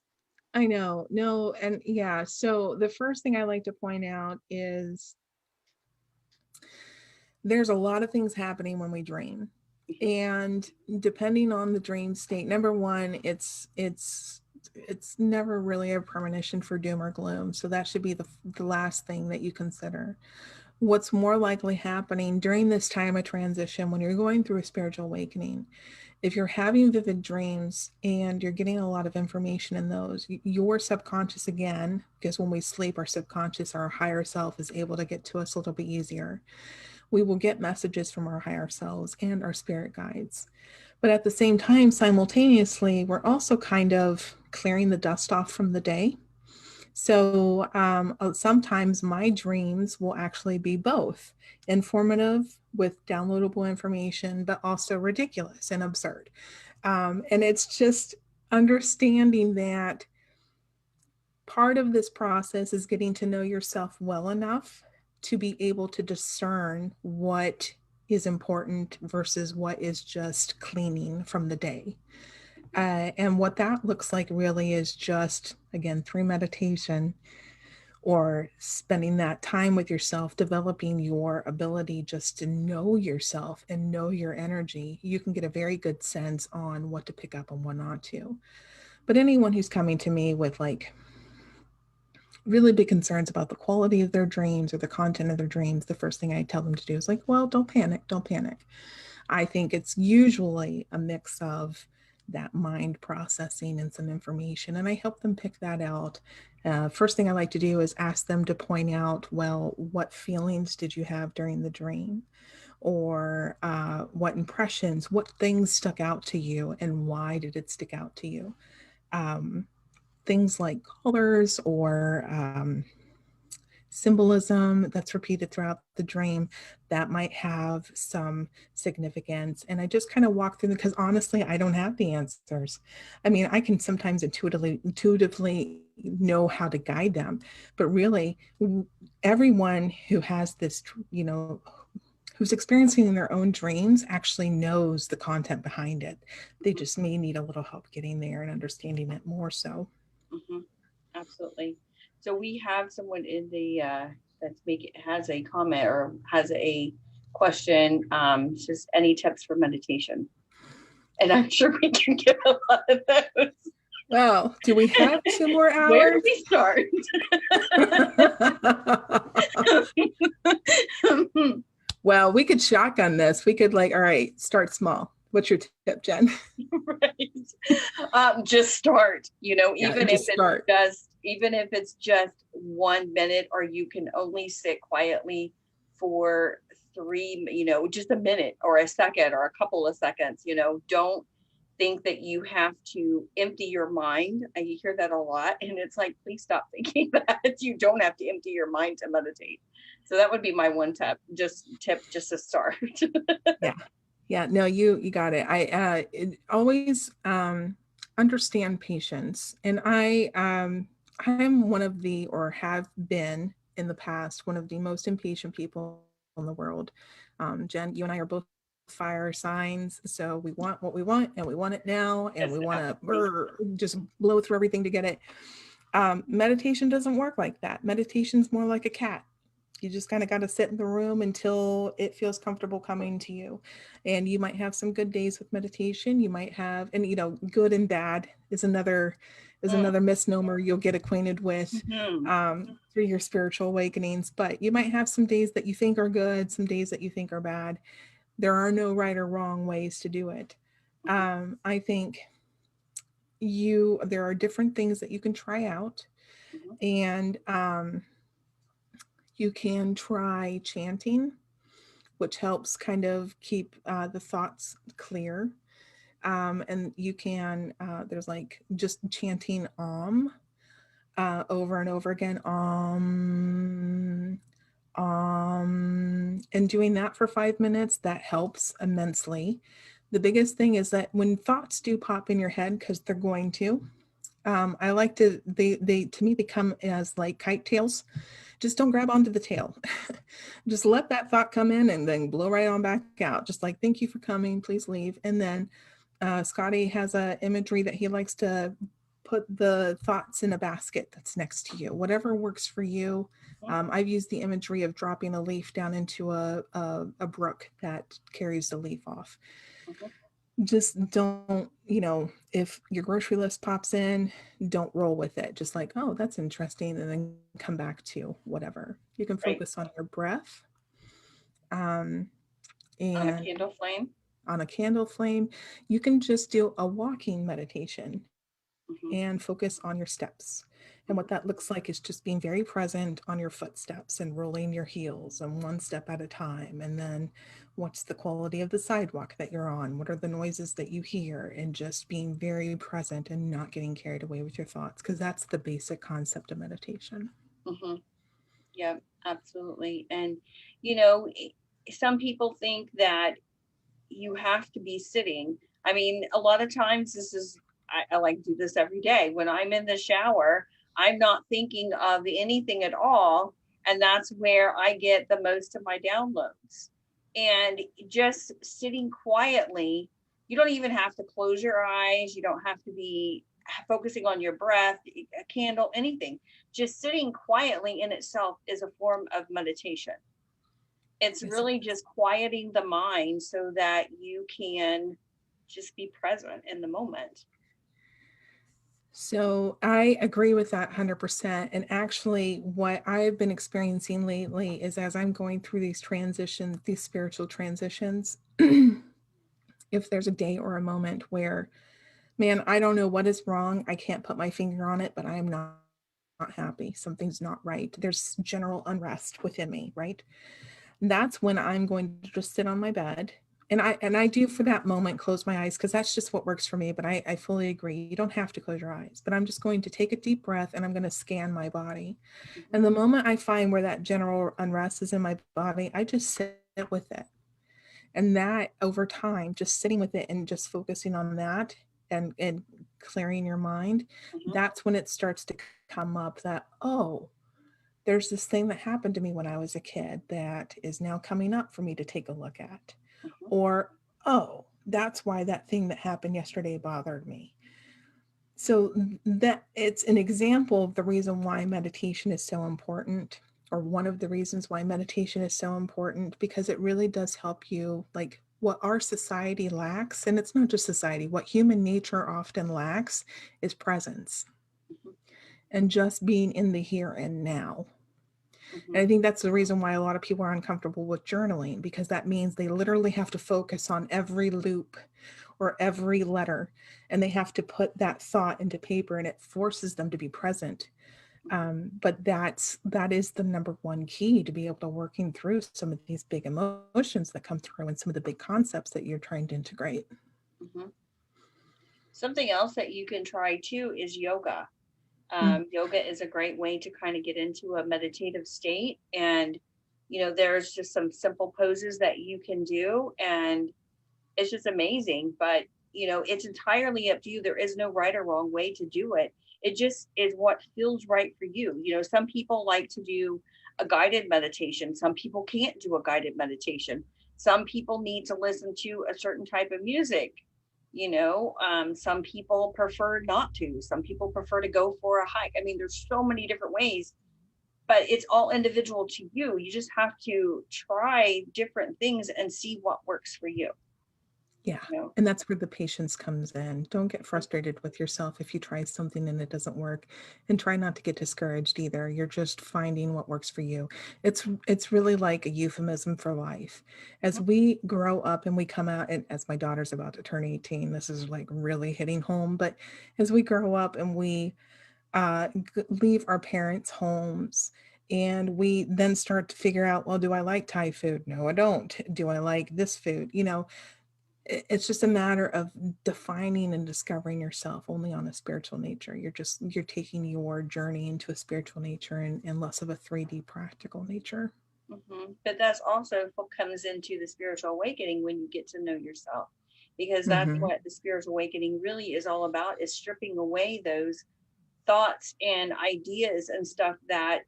I know. No, and yeah. So the first thing I like to point out is there's a lot of things happening when we dream. And depending on the dream state, number one, it's never really a premonition for doom or gloom. So that should be the last thing that you consider. What's more likely happening during this time of transition when you're going through a spiritual awakening, if you're having vivid dreams and you're getting a lot of information in those, your subconscious, again, because when we sleep, our subconscious, our higher self is able to get to us a little bit easier. We will get messages from our higher selves and our spirit guides. But at the same time, simultaneously, we're also kind of clearing the dust off from the day. So sometimes my dreams will actually be both informative with downloadable information, but also ridiculous and absurd. And it's just understanding that part of this process is getting to know yourself well enough to be able to discern what is important versus what is just cleaning from the day. And what that looks like really is just, again, through meditation or spending that time with yourself, developing your ability just to know yourself and know your energy, you can get a very good sense on what to pick up and what not to. But anyone who's coming to me with like really big concerns about the quality of their dreams or the content of their dreams, the first thing I tell them to do is like, well, don't panic, don't panic. I think it's usually a mix of that mind processing and some information, and I help them pick that out. First thing I like to do is ask them to point out, well, what feelings did you have during the dream? Or what impressions, what things stuck out to you, and why did it stick out to you? Things like colors or symbolism that's repeated throughout the dream that might have some significance. And I just kind of walk through them because honestly, I don't have the answers. I mean, I can sometimes intuitively know how to guide them, but really, everyone who has this, who's experiencing their own dreams actually knows the content behind it. They just may need a little help getting there and understanding it more so. Mm-hmm. Absolutely. So we have someone in the that's making has a comment or has a question. Just any tips for meditation, and I'm sure we can get a lot of those. Well, do we have 2 more Where do hours? we start? Well, we could shotgun this. We could all right, start small. What's your tip, Jen? Right. Just start, Yeah, just start. even if it's just 1 minute, or you can only sit quietly for just a minute or a second or a couple of seconds. Don't think that you have to empty your mind. And you hear that a lot. And it's like, please stop thinking that you don't have to empty your mind to meditate. So that would be my one tip, just to start. Yeah. Yeah, no, you got it. I always understand patience, and I'm one of the, or have been in the past, one of the most impatient people in the world. Jen, you and I are both fire signs, so we want what we want, and we want it now, and we want to just blow through everything to get it. Meditation doesn't work like that. Meditation's more like a cat. You just kind of got to sit in the room until it feels comfortable coming to you. And you might have some good days with meditation. You might have, and good and bad is another misnomer you'll get acquainted with through your spiritual awakenings. But you might have some days that you think are good, some days that you think are bad. There are no right or wrong ways to do it. I think there are different things that you can try out. And you can try chanting, which helps kind of keep the thoughts clear. And you can, there's just chanting over and over again, and doing that for 5 minutes, that helps immensely. The biggest thing is that when thoughts do pop in your head, because they're going to, I like to, to me, they come as like kite tails. Just don't grab onto the tail. Just let that thought come in and then blow right on back out. Just like, thank you for coming, please leave. And then Scotty has a imagery that he likes to put the thoughts in a basket that's next to you, whatever works for you. I've used the imagery of dropping a leaf down into a brook that carries the leaf off. Just don't, if your grocery list pops in, don't roll with it. Just like, oh, that's interesting. And then come back to whatever. You can focus on your breath. And on a candle flame. On a candle flame. You can just do a walking meditation and focus on your steps. And what that looks like is just being very present on your footsteps and rolling your heels and one step at a time. And then what's the quality of the sidewalk that you're on? What are the noises that you hear? And just being very present and not getting carried away with your thoughts, because that's the basic concept of meditation. Yeah, absolutely. And, some people think that you have to be sitting. I mean, a lot of times I like to do this every day. When I'm in the shower, I'm not thinking of anything at all. And that's where I get the most of my downloads. And just sitting quietly, you don't even have to close your eyes. You don't have to be focusing on your breath, a candle, anything. Just sitting quietly in itself is a form of meditation. It's really just quieting the mind so that you can just be present in the moment. So I agree with that 100%. And actually, what I've been experiencing lately is, as I'm going through these transitions, these spiritual transitions, if there's a day or a moment where, man, I don't know what is wrong, I can't put my finger on it, but I am not happy. Something's not right. There's general unrest within me, right? That's when I'm going to just sit on my bed I do for that moment close my eyes because that's just what works for me. But I fully agree. You don't have to close your eyes, but I'm just going to take a deep breath and I'm going to scan my body. Mhm, And the moment I find where that general unrest is in my body, I just sit with it. And that over time, just sitting with it and just focusing on that and clearing your mind, mhm, that's when it starts to come up that, oh, there's this thing that happened to me when I was a kid that is now coming up for me to take a look at. mhm, Or, oh, that's why that thing that happened yesterday bothered me. So that it's an example of the reason why meditation is so important, or one of the reasons why meditation is so important, because it really does help you, like what our society lacks, and it's not just society, what human nature often lacks is presence mhm, and just being in the here and now. And mhm, I think that's the reason why a lot of people are uncomfortable with journaling, because that means they literally have to focus on every loop or every letter, and they have to put that thought into paper, and it forces them to be present. mhm, But that is the number one key to be able to working through some of these big emotions that come through and some of the big concepts that you're trying to integrate. mhm. Something else that you can try too is yoga. Mm, Yoga is a great way to kind of get into a meditative state. And, there's just some simple poses that you can do. And it's just amazing. But, it's entirely up to you. There is no right or wrong way to do it. It just is what feels right for you. Some people like to do a guided meditation, some people can't do a guided meditation. Some people need to listen to a certain type of music. Some people prefer not to. Some people prefer to go for a hike. I mean, there's so many different ways, but it's all individual to you. You just have to try different things and see what works for you. yeah. You know. And that's where the patience comes in. Don't get frustrated with yourself if you try something and it doesn't work, and try not to get discouraged either. You're just finding what works for you. It's really like a euphemism for life. As we grow up and we come out, and as my daughter's about to turn 18, this is like really hitting home, but as we grow up and we leave our parents' homes, and we then start to figure out, well, do I like Thai food? No, I don't. Do I like this food? It's just a matter of defining and discovering yourself only on a spiritual nature. You're taking your journey into a spiritual nature, and less of a 3D practical nature. But that's also what comes into the spiritual awakening when you get to know yourself, because that's Hmm. what the spiritual awakening really is all about, is stripping away those thoughts and ideas and stuff that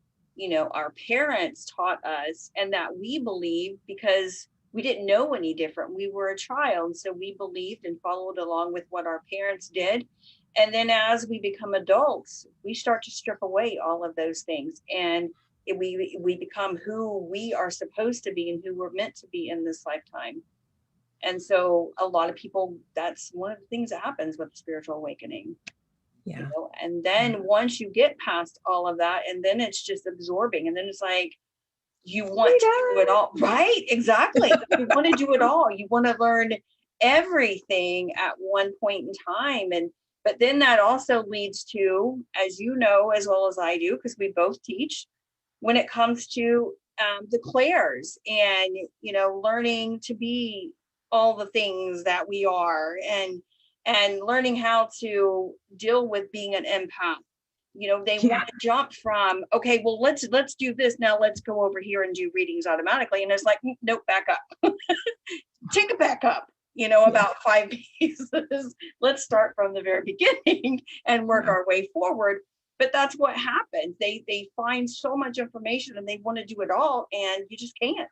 our parents taught us and that we believed because we didn't know any different. We were a child, so we believed and followed along with what our parents did. And then as we become adults, we start to strip away all of those things, and we become who we are supposed to be and who we're meant to be in this lifetime. And so a lot of people, that's one of the things that happens with the spiritual awakening. Yeah. And Yeah. then once you get past all of that, and then it's just absorbing, and then it's like you want to do it all, right? Exactly. You want to do it all. You want to learn everything at one point in time. And but then that also leads to, as you know as well as I do, because we both teach, when it comes to the clairs, and learning to be all the things that we are, and learning how to deal with being an empath. They Yeah. want to jump from, okay, well, let's do this now, let's go over here and do readings automatically, and it's like, nope, back up. Take it back up, Yeah. about 5 pieces. Let's start from the very beginning and work Yeah. our way forward. But that's what happens. They find so much information and they want to do it all, and you just can't,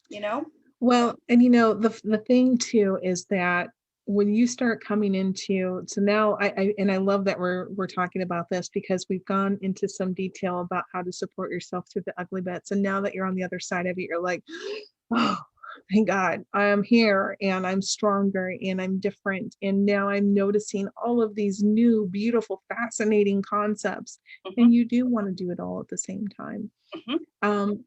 you know? Well, and the thing too is that when you start coming into, so now I love that we're talking about this, because we've gone into some detail about how to support yourself through the ugly bits, and now that you're on the other side of it, you're like, oh, thank God I'm here and I'm stronger and I'm different, and now I'm noticing all of these new, beautiful, fascinating concepts, Hmm. and you do want to do it all at the same time. Hmm. Um,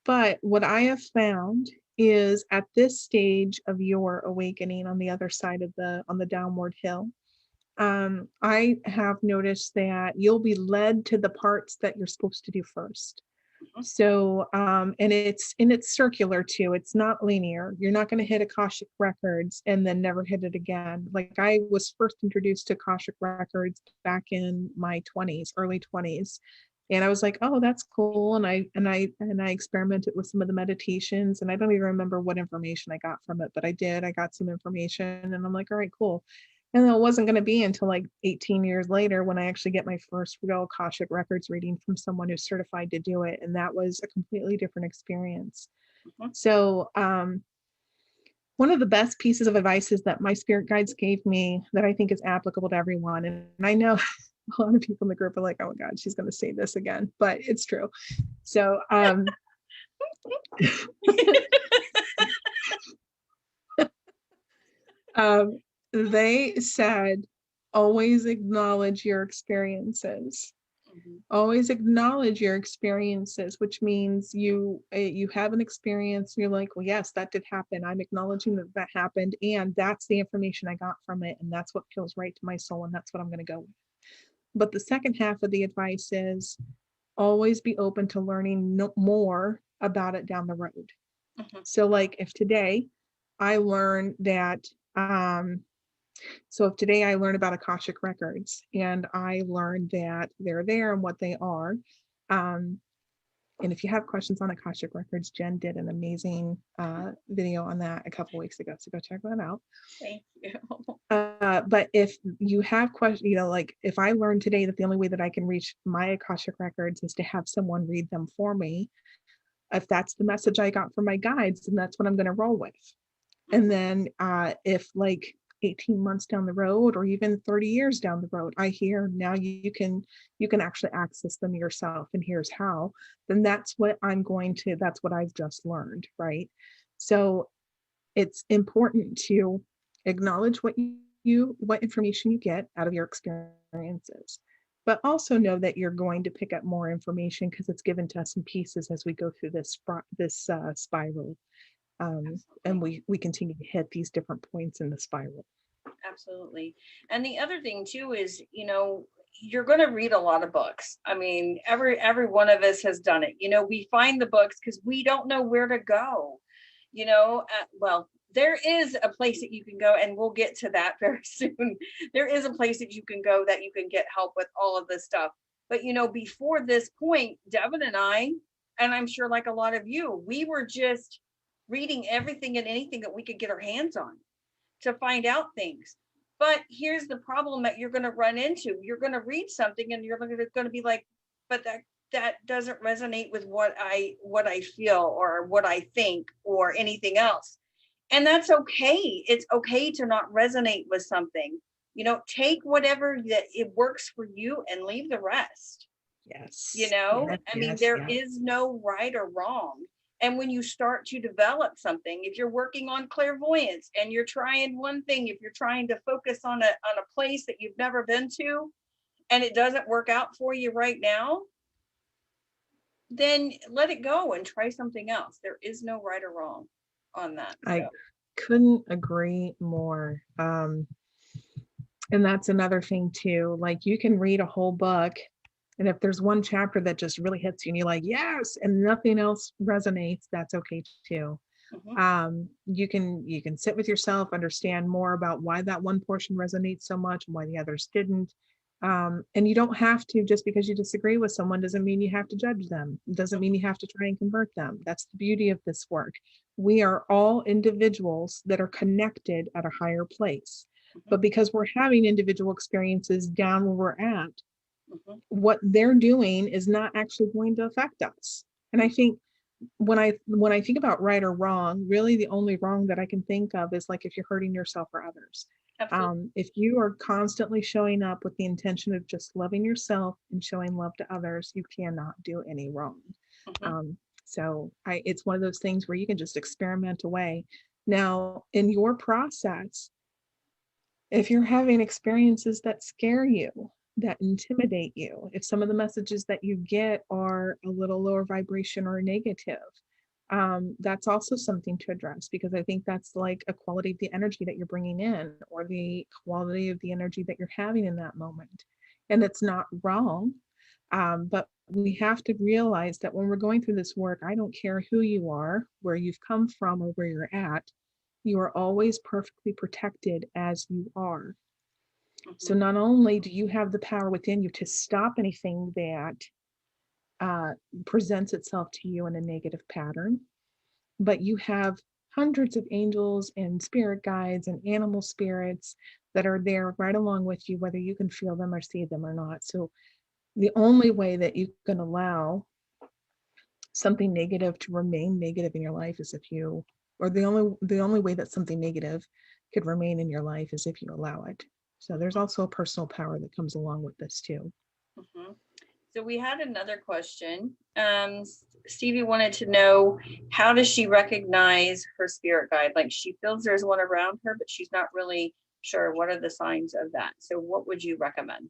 but what I have found is at this stage of your awakening on the other side of on the downward hill, I have noticed that you'll be led to the parts that you're supposed to do first. So, and it's circular too. It's not linear. You're not going to hit Akashic records and then never hit it again. Like I was first introduced to Akashic records back in my 20s, early 20s. And I was like, oh, that's cool. And I experimented with some of the meditations, and I don't even remember what information I got from it, but I did. I got some information and I'm like, all right, cool. And then it wasn't going to be until like 18 years later when I actually get my first real Akashic Records reading from someone who's certified to do it. And that was a completely different experience. So, one of the best pieces of advice is that my spirit guides gave me that I think is applicable to everyone. And I know a lot of people in the group are like, oh my God, she's going to say this again, but it's true. So, they said, always acknowledge your experiences. Always acknowledge your experiences, which means you have an experience. You're like, well, yes, that did happen. I'm acknowledging that that happened, and that's the information I got from it, and that's what feels right to my soul, and that's what I'm going to go with. But the second half of the advice is always be open to learning more about it down the road. So, like, if today I learn that so if today I learn about Akashic records and I learned that they're there and what they are, and if you have questions on Akashic records, Jenn did an amazing video on that a couple weeks ago, so go check that out. Thank you. But if you have questions, like if I learned today that the only way that I can reach my Akashic records is to have someone read them for me, if that's the message I got from my guides, then that's what I'm going to roll with. And then if like 18 months down the road or even 30 years down the road, I hear now you can actually access them yourself, and here's how, then that's what I've just learned, right? So it's important to acknowledge what information you get out of your experiences, but also know that you're going to pick up more information because it's given to us in pieces as we go through this spiral. And we continue to hit these different points in the spiral. Absolutely. And the other thing too is, you're going to read a lot of books. I mean, every one of us has done it. We find the books because we don't know where to go. Well, there is a place that you can go, and we'll get to that very soon. There is a place that you can go that you can get help with all of this stuff. But before this point, Devin and I, and I'm sure like a lot of you, we were just reading everything and anything that we could get our hands on to find out things. But here's the problem that you're going to run into. You're going to read something and you're going to be like, but that doesn't resonate with what I feel or what I think or anything else. And that's okay. It's okay to not resonate with something. Take whatever that it works for you and leave the rest. Yes. There is no right or wrong. And when you start to develop something, if you're working on clairvoyance and you're trying one thing, if you're trying to focus on a place that you've never been to and it doesn't work out for you right now, then let it go and try something else. There is no right or wrong on that. So. I couldn't agree more. And that's another thing too. Like you can read a whole book, and if there's one chapter that just really hits you and you're like, yes, and nothing else resonates, that's okay too. You can sit with yourself, understand more about why that one portion resonates so much and why the others didn't. And you don't have to, just because you disagree with someone doesn't mean you have to judge them. It doesn't mean you have to try and convert them. That's the beauty of this work. We are all individuals that are connected at a higher place. But because we're having individual experiences down where we're at, what they're doing is not actually going to affect us. And I think when I think about right or wrong, really the only wrong that I can think of is like if you're hurting yourself or others. If you are constantly showing up with the intention of just loving yourself and showing love to others, you cannot do any wrong. So it's one of those things where you can just experiment away. Now, in your process, if you're having experiences that scare you, that intimidate you, if some of the messages that you get are a little lower vibration or negative, that's also something to address, because I think that's like a quality of the energy that you're bringing in, or the quality of the energy that you're having in that moment. And it's not wrong, But we have to realize that when we're going through this work, I don't care who you are, where you've come from, or where you're at, you are always perfectly protected as you are. So not only do you have the power within you to stop anything that uh, presents itself to you in a negative pattern, but you have hundreds of angels and spirit guides and animal spirits that are there right along with you, whether you can feel them or see them or not. So the only way that you can allow something negative to remain negative in your life is if you, or the only way that something negative could remain in your life is if you allow it. So there's also a personal power that comes along with this too. Mm-hmm. So we had another question. Stevie wanted to know, how does she recognize her spirit guide? Like, she feels there's one around her, but she's not really sure what are the signs of that. So what would you recommend?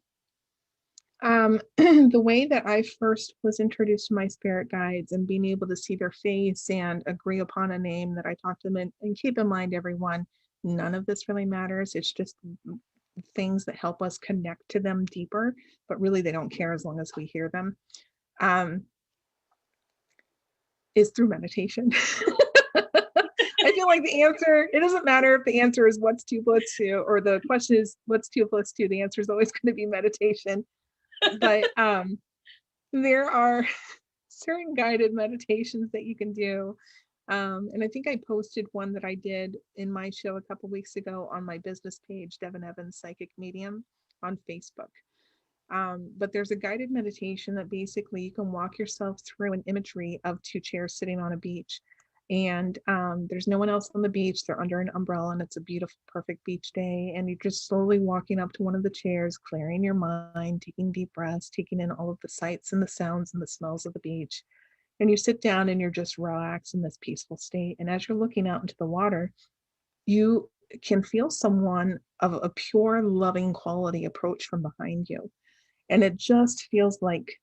The way that I first was introduced to my spirit guides and being able to see their face and agree upon a name that I talk to them in, and keep in mind, everyone, none of this really matters. It's just things that help us connect to them deeper, but really they don't care as long as we hear them. Um, is through meditation. I feel like the answer, it doesn't matter if the answer is what's 2 plus 2, or the question is what's 2 plus 2, the answer is always going to be meditation. But there are certain guided meditations that you can do. And I think I posted one that I did in my show a couple weeks ago on my business page, Devin Evans Psychic Medium, on Facebook. But there's a guided meditation that basically you can walk yourself through an imagery of 2 chairs sitting on a beach. And there's no one else on the beach. They're under an umbrella, and it's a beautiful, perfect beach day. And you're just slowly walking up to one of the chairs, clearing your mind, taking deep breaths, taking in all of the sights and the sounds and the smells of the beach. And you sit down and you're just relaxed in this peaceful state. And as you're looking out into the water, you can feel someone of a pure, loving quality approach from behind you. And it just feels like,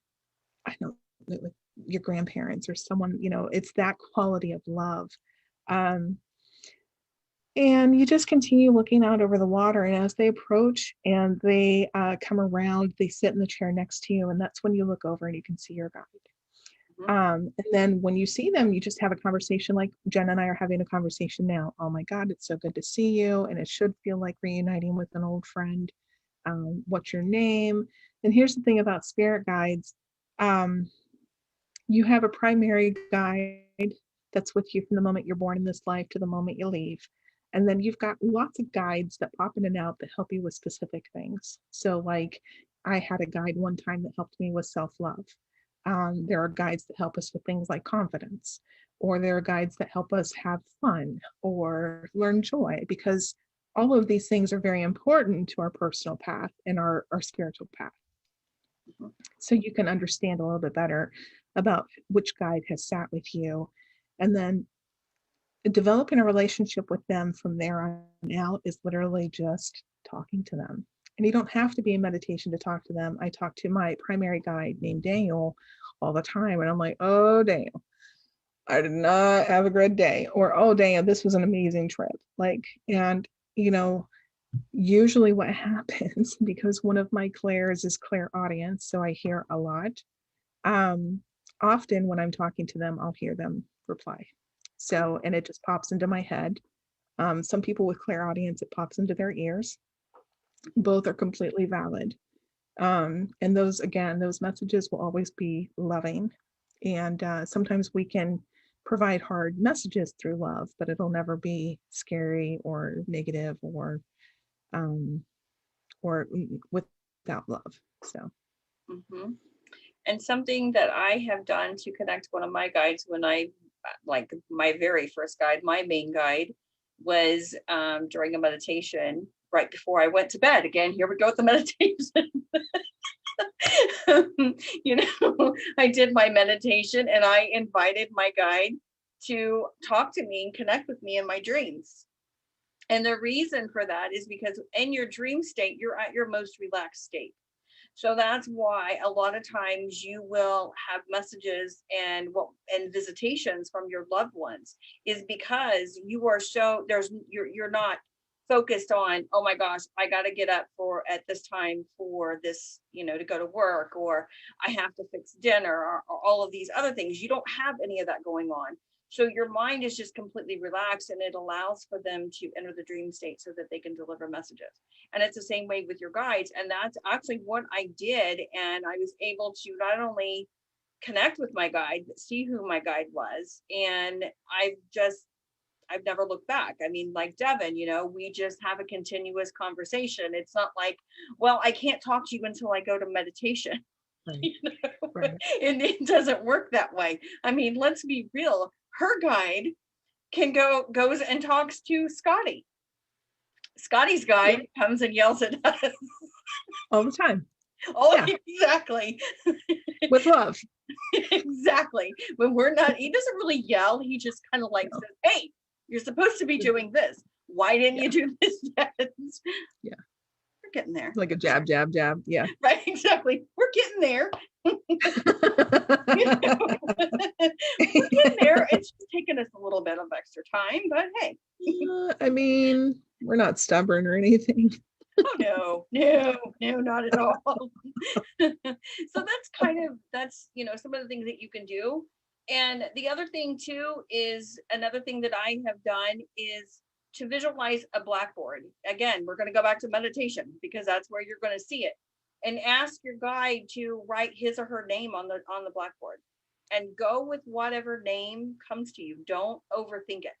I don't know, like your grandparents or someone, it's that quality of love. Um, and you just continue looking out over the water. And as they approach and they come around, they sit in the chair next to you. And that's when you look over and you can see your guide. And then when you see them, you just have a conversation like Jenn and I are having a conversation now. Oh my God, it's so good to see you. And it should feel like reuniting with an old friend. What's your name? And here's the thing about spirit guides. You have a primary guide that's with you from the moment you're born in this life to the moment you leave. And then you've got lots of guides that pop in and out that help you with specific things. So, like, I had a guide one time that helped me with self love. There are guides that help us with things like confidence, or there are guides that help us have fun or learn joy, because all of these things are very important to our personal path and our spiritual path. So you can understand a little bit better about which guide has sat with you. And then developing a relationship with them from there on out is literally just talking to them. And you don't have to be in meditation to talk to them. I talk to my primary guide named Daniel all the time. And I'm like, oh, Daniel, I did not have a good day. Or, oh, Daniel, this was an amazing trip. Like, and, usually what happens, because one of my clairs is clairaudience, so I hear a lot. Often when I'm talking to them, I'll hear them reply. So, and it just pops into my head. Some people with clairaudience, it pops into their ears. Both are completely valid. And those, again, those messages will always be loving. And sometimes we can provide hard messages through love, but it'll never be scary or negative um, or without love. So. Mm-hmm. And something that I have done to connect one of my guides, when I, like my very first guide, my main guide, was during a meditation right before I went to bed. Again, here we go with the meditation. I did my meditation and I invited my guide to talk to me and connect with me in my dreams. And the reason for that is because in your dream state, you're at your most relaxed state. So that's why a lot of times you will have messages and visitations from your loved ones, is because you are so you're not focused on, oh my gosh, I got to get up for at this time for this, to go to work, or I have to fix dinner, or all of these other things. You don't have any of that going on. So your mind is just completely relaxed, and it allows for them to enter the dream state so that they can deliver messages. And it's the same way with your guides. And that's actually what I did. And I was able to not only connect with my guide, but see who my guide was. And I've never looked back. I mean, like Devin, we just have a continuous conversation. It's not like, well, I can't talk to you until I go to meditation. Right. Right. And it doesn't work that way. I mean, let's be real. Her guide goes and talks to Scotty. Scotty's guide comes and yells at us all the time. Oh, yeah. Exactly. With love. Exactly. When we're not, he doesn't really yell. He just kind of like says, hey, you're supposed to be doing this. Why didn't you do this yet? Yeah. We're getting there. Like a jab, jab, jab. Yeah. Right. Exactly. We're getting there. We're getting there. It's just taken us a little bit of extra time, but hey. I mean, we're not stubborn or anything. Oh, no, not at all. So that's some of the things that you can do. And the other thing too is, another thing that I have done is to visualize a blackboard. Again, we're going to go back to meditation because that's where you're going to see it. And ask your guide to write his or her name on the blackboard, and go with whatever name comes to you. Don't overthink it.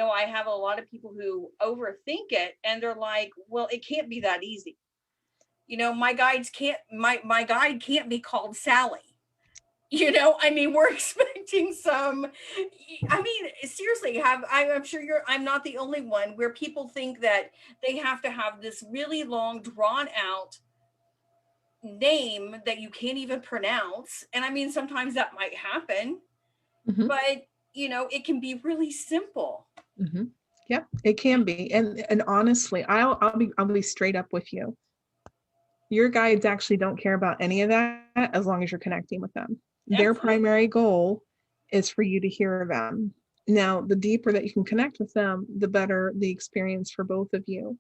I have a lot of people who overthink it, and they're like, well, it can't be that easy. My guide can't be called Sally. I mean, we're expecting seriously, I'm sure I'm not the only one where people think that they have to have this really long, drawn out name that you can't even pronounce. And I mean, sometimes that might happen, but it can be really simple. Mm-hmm. Yeah, it can be. And honestly, I'll be straight up with you. Your guides actually don't care about any of that as long as you're connecting with them. Absolutely. Their primary goal is for you to hear them. Now, the deeper that you can connect with them, the better the experience for both of you.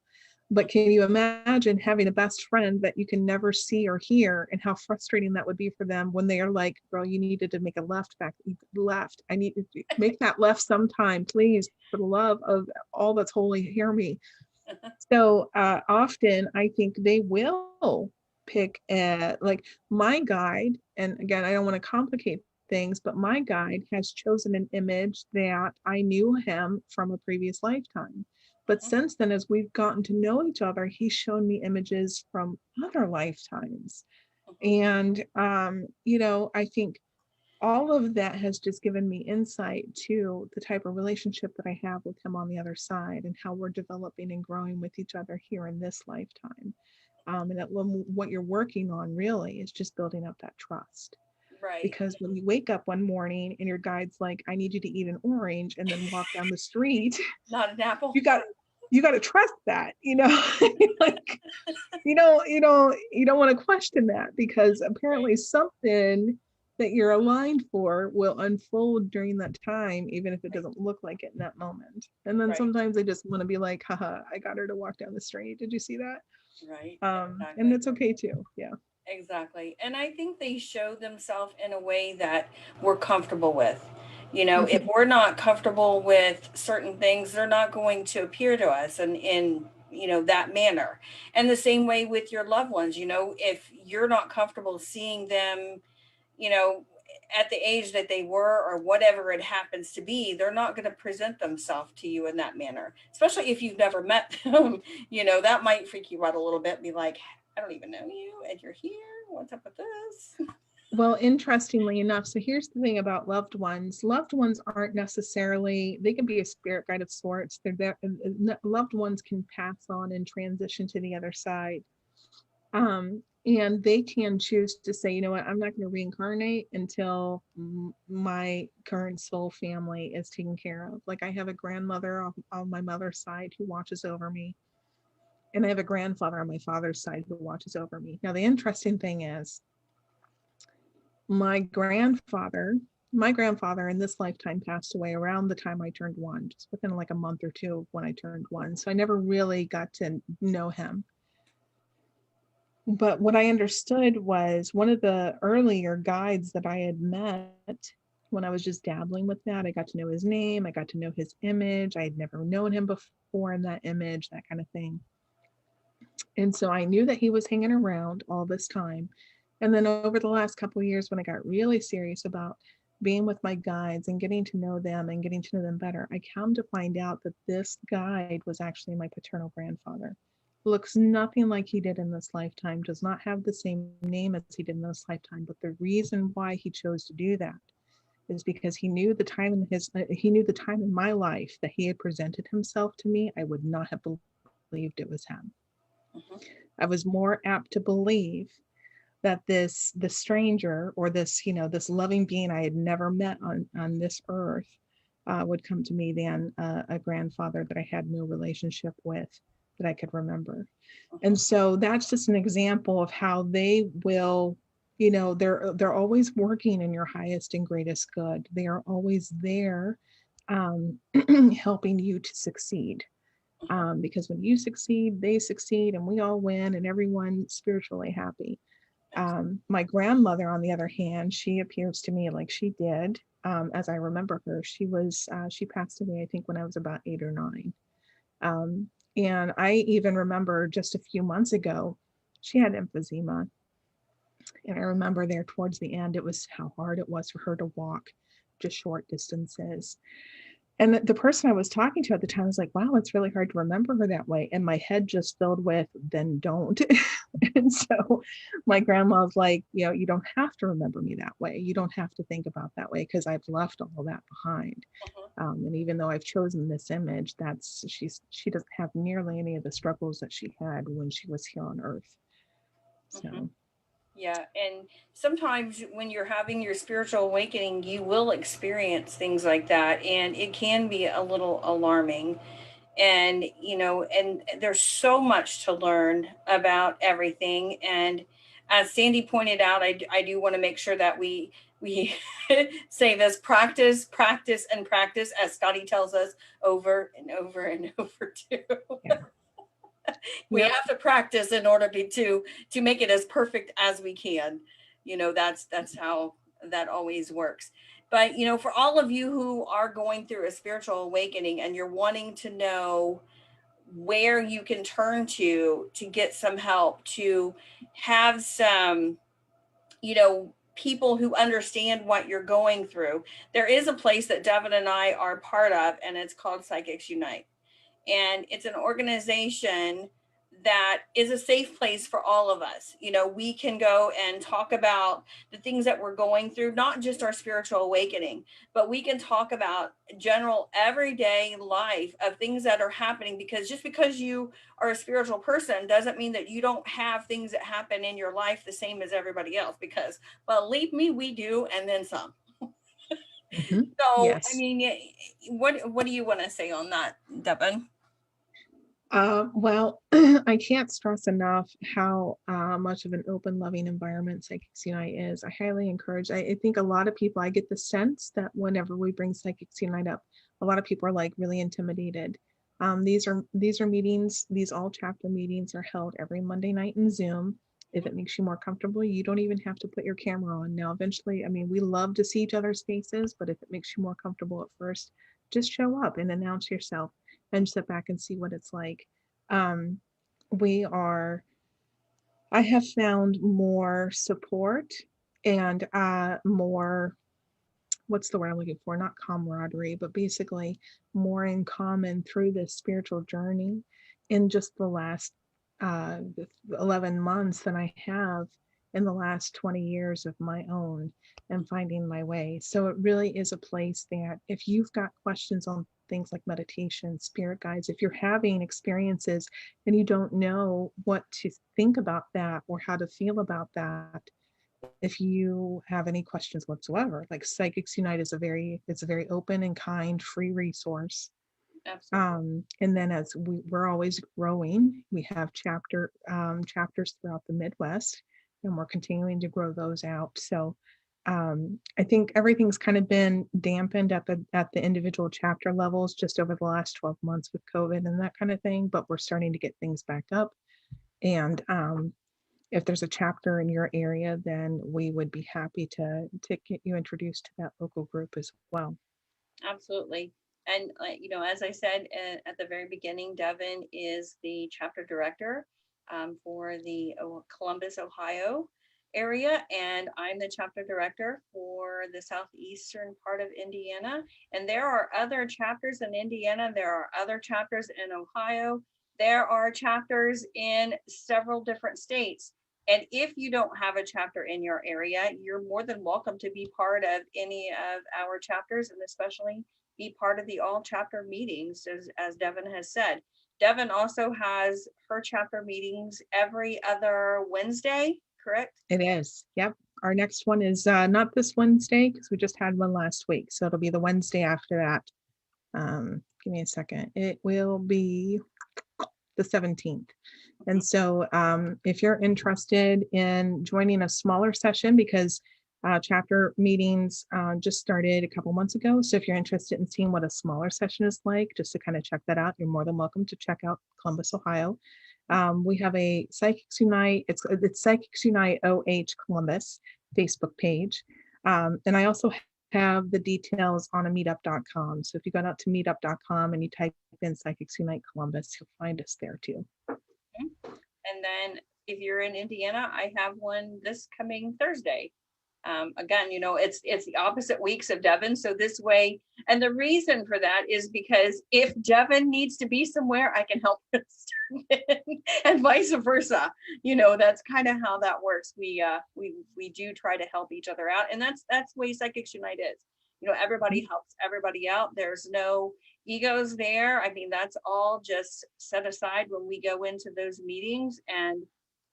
But can you imagine having a best friend that you can never see or hear, and how frustrating that would be for them when they are like, girl, you needed to make a left. I need to make that left sometime, please, for the love of all that's holy, hear me. So often I think they will pick like my guide. And again, I don't want to complicate things, but my guide has chosen an image that I knew him from a previous lifetime. But since then, as we've gotten to know each other, he's shown me images from other lifetimes. And, I think all of that has just given me insight to the type of relationship that I have with him on the other side, and how we're developing and growing with each other here in this lifetime. And that what you're working on really is just building up that trust. Right. Because when you wake up one morning and your guide's like, I need you to eat an orange and then walk down the street. Not an apple. You got to trust that, like, you don't want to question that, because apparently something that you're aligned for will unfold during that time, even if it doesn't look like it in that moment. And then sometimes I just want to be like, haha, I got her to walk down the street. Did you see that? Right. Exactly. And it's okay too. Yeah. Exactly. And I think they show themselves in a way that we're comfortable with. If we're not comfortable with certain things, they're not going to appear to us in that manner. And the same way with your loved ones, if you're not comfortable seeing them, at the age that they were, or whatever it happens to be, they're not going to present themselves to you in that manner, especially if you've never met them. That might freak you out a little bit, be like, I don't even know you, and you're here. What's up with this? Well, interestingly enough, so here's the thing about loved ones. Loved ones aren't necessarily, they can be a spirit guide of sorts. They're there. Loved ones can pass on and transition to the other side. And they can choose to say, you know what, I'm not going to reincarnate until my current soul family is taken care of. Like, I have a grandmother on my mother's side who watches over me. And I have a grandfather on my father's side who watches over me. Now, the interesting thing is, my grandfather my grandfather in this lifetime passed away around the time I turned one, just within like a month or two of when I turned one. So I never really got to know him. But what I understood was one of the earlier guides that I had met when I was just dabbling with that. I got to know his name, I got to know his image. I had never known him before in that image, that kind of thing. And so I knew that he was hanging around all this time. And then over the last couple of years, when I got really serious about being with my guides and getting to know them and getting to know them better, I come to find out that this guide was actually my paternal grandfather. Looks nothing like he did in this lifetime, does not have the same name as he did in this lifetime. But the reason why he chose to do that is because he knew the time in my life that he had presented himself to me. I would not have believed it was him. Mhm. I was more apt to believe that this stranger or this loving being I had never met on this earth would come to me than a grandfather that I had no relationship with that I could remember. And Mhm. so that's just an example of how they will, they're always working in your highest and greatest good. They are always there, um, helping you to succeed. Mhm. Because when you succeed, they succeed, and we all win, and everyone's spiritually happy. My grandmother, on the other hand, she appears to me like she did, as I remember her. She passed away, I think, when I was about 8 or 9. Um, and I even remember just a few months ago, she had emphysema. And I remember there towards the end, it was how hard it was for her to walk just short distances. And the person I was talking to at the time was like, wow, it's really hard to remember her that way. And my head just filled with, then don't. And so my grandma was like, you don't have to remember me that way. You don't have to think about that way because I've left all of that behind. Mhm. And even though I've chosen this image, she doesn't have nearly any of the struggles that she had when she was here on Earth. Mhm. So, Yeah, and sometimes when you're having your spiritual awakening, you will experience things like that, and it can be a little alarming. And and there's so much to learn about everything. And as Sandy pointed out, I do want to make sure that we say this: practice, practice, and practice, as Scotty tells us over and over and over too. yeah. We Yep. have to practice in order to make it as perfect as we can. That's how that always works. But for all of you who are going through a spiritual awakening and you're wanting to know where you can turn to get some help, to have some people who understand what you're going through, there is a place that Devin and I are part of, and it's called Psychics Unite. And it's an organization that is a safe place for all of us. We can go and talk about the things that we're going through, not just our spiritual awakening, but we can talk about general everyday life of things that are happening, because just because you are a spiritual person doesn't mean that you don't have things that happen in your life the same as everybody else, because believe me, we do, and then some. Mhm. So I Yes. mean, what do you want to say on that, Devin? Well, I can't stress enough how much of an open, loving environment Psychics Unite is. I highly encourage. I think a lot of people. I get the sense that whenever we bring Psychics Unite up, a lot of people are like really intimidated. These are meetings. These all chapter meetings are held every Monday night in Zoom. If it makes you more comfortable, you don't even have to put your camera on. Now, eventually, I mean, we love to see each other's faces, but if it makes you more comfortable at first, just show up and announce yourself and sit back and see what it's like. Um, we are, I have found more support and more, what's the word I'm looking for? Not camaraderie, but basically more in common through this spiritual journey in just the last 11 months than I have in the last 20 years of my own and finding my way. So it really is a place that if you've got questions on things like meditation, spirit guides, if you're having experiences and you don't know what to think about that or how to feel about that, if you have any questions whatsoever, like Psychics Unite is it's a very open and kind free resource. Absolutely. And then as we're always growing, we have chapters throughout the Midwest, and we're continuing to grow those out. So I think everything's kind of been dampened at the individual chapter levels just over the last 12 months with COVID and that kind of thing, but we're starting to get things back up. And if there's a chapter in your area, then we would be happy to get you introduced to that local group as well. Absolutely. And, as I said at the very beginning, Devin is the chapter director for the Columbus, Ohio area. And I'm the chapter director for the southeastern part of Indiana. And there are other chapters in Indiana. There are other chapters in Ohio. There are chapters in several different states. And if you don't have a chapter in your area, you're more than welcome to be part of any of our chapters, and especially be part of the all chapter meetings, as Devin has said. Devin also has her chapter meetings every other Wednesday, correct? It is. Yep. Our next one is not this Wednesday because we just had one last week. So it'll be the Wednesday after that. Give me a second. It will be the 17th. And so if you're interested in joining a smaller session, because chapter meetings just started a couple months ago. So if you're interested in seeing what a smaller session is like, just to kind of check that out, you're more than welcome to check out Columbus, Ohio. We have a Psychics Unite, it's Psychics Unite OH Columbus Facebook page. And I also have the details on a meetup.com. So if you go out to meetup.com and you type in Psychics Unite Columbus, you'll find us there too. And then if you're in Indiana, I have one this coming Thursday. Again, it's the opposite weeks of Devin. So this way, and the reason for that is because if Devin needs to be somewhere, I can help and vice versa. That's kind of how that works. We do try to help each other out, and that's the way Psychics Unite is. Everybody helps everybody out. There's no egos there. I mean, that's all just set aside when we go into those meetings, and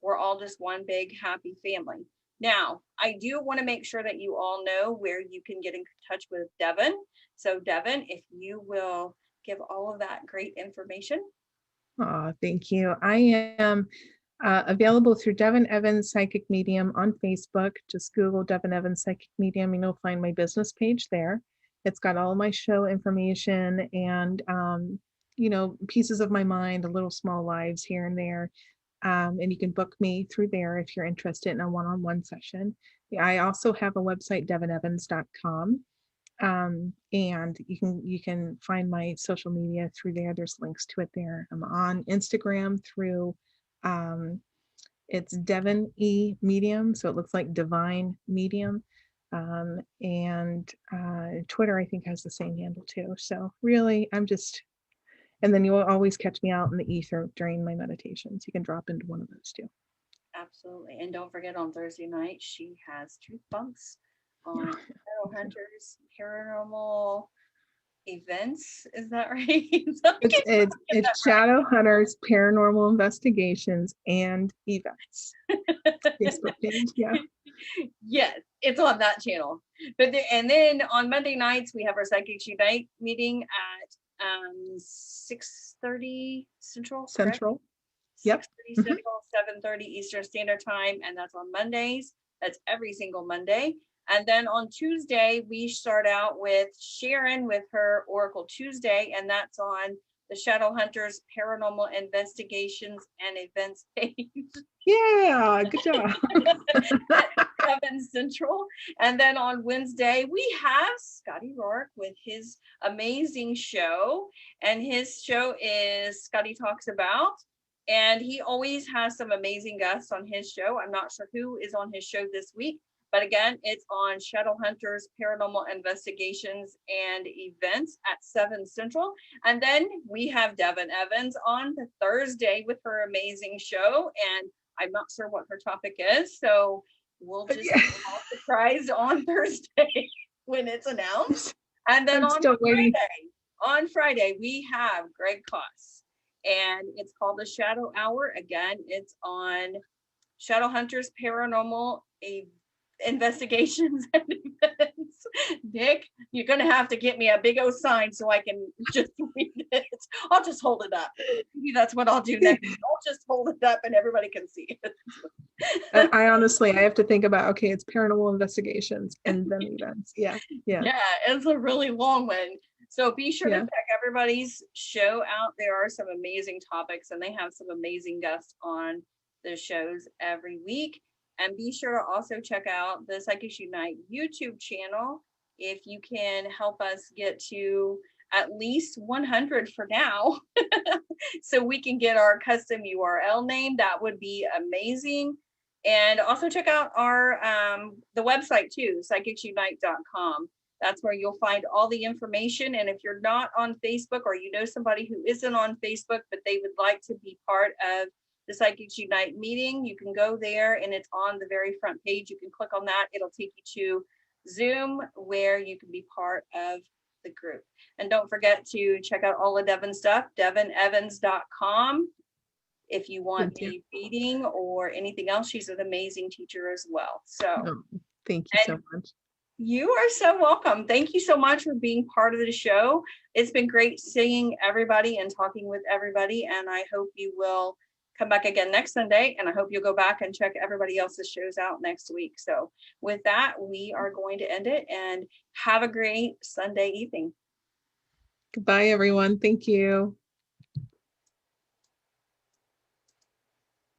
we're all just one big happy family. Now, I do want to make sure that you all know where you can get in touch with Devin. So Devin, if you will give all of that great information. Oh, thank you. I am available through Devin Evans Psychic Medium on Facebook. Just Google Devin Evans Psychic Medium and you'll find my business page there. It's got all my show information and, pieces of my mind, a little small lives here and there. And you can book me through there if you're interested in a one-on-one session. I also have a website, devinevans.com. And you can find my social media through there. There's links to it there. I'm on Instagram through it's Devin E Medium, so it looks like Divine Medium. And Twitter I think has the same handle too. So really and then you will always catch me out in the ether during my meditations. You can drop into one of those too. Absolutely. And don't forget, on Thursday night, she has Truth Bunks on Shadow Hunters Paranormal Events. Is that right? It's Shadow Hunters Paranormal Investigations and Events. Facebook page, yeah. Yes, it's on that channel. And then on Monday nights, we have our Psychics Unite meeting at 6:30 Central. Central. Yep. 6:30 Central, 7:30 Eastern Standard Time, and that's on Mondays. That's every single Monday. And then on Tuesday, we start out with Sharon with her Oracle Tuesday, and that's on the Shadow Hunters Paranormal Investigations and Events page. Yeah, good job. 7 Central. And then on Wednesday, we have Scotty Rourke with his amazing show. And his show is Scotty Talks About. And he always has some amazing guests on his show. I'm not sure who is on his show this week. But again, it's on Shadow Hunters Paranormal Investigations and Events at 7 Central. And then we have Devin Evans on the Thursday with her amazing show. And I'm not sure what her topic is. So we'll just be all surprised on Thursday when it's announced. And then on Friday, we have Greg Koss. And it's called the Shadow Hour. Again, it's on Shadow Hunters Paranormal Investigations and Events. Nick, you're going to have to get me a big old sign so I can just read it. I'll just hold it up. Maybe that's what I'll do next. I'll just hold it up and everybody can see it. I honestly, I have to think about, okay, it's paranormal investigations and then events. Yeah. Yeah, it's a really long one. So be sure to check everybody's show out. There are some amazing topics and they have some amazing guests on the shows every week. And be sure to also check out the Psychics Unite YouTube channel. If you can help us get to at least 100 for now, so we can get our custom URL name, that would be amazing. And also check out our the website too, psychicsunite.com. That's where you'll find all the information. And if you're not on Facebook or you know somebody who isn't on Facebook, but they would like to be part of the Psychics Unite meeting, you can go there and it's on the very front page. You can click on that. It'll take you to Zoom where you can be part of the group. And don't forget to check out all of Devin's stuff, devinevans.com. If you want a reading or anything else, she's an amazing teacher as well. So thank you so much. You are so welcome. Thank you so much for being part of the show. It's been great seeing everybody and talking with everybody. And I hope you will come back again next Sunday. And I hope you'll go back and check everybody else's shows out next week. So with that, we are going to end it and have a great Sunday evening. Goodbye, everyone. Thank you.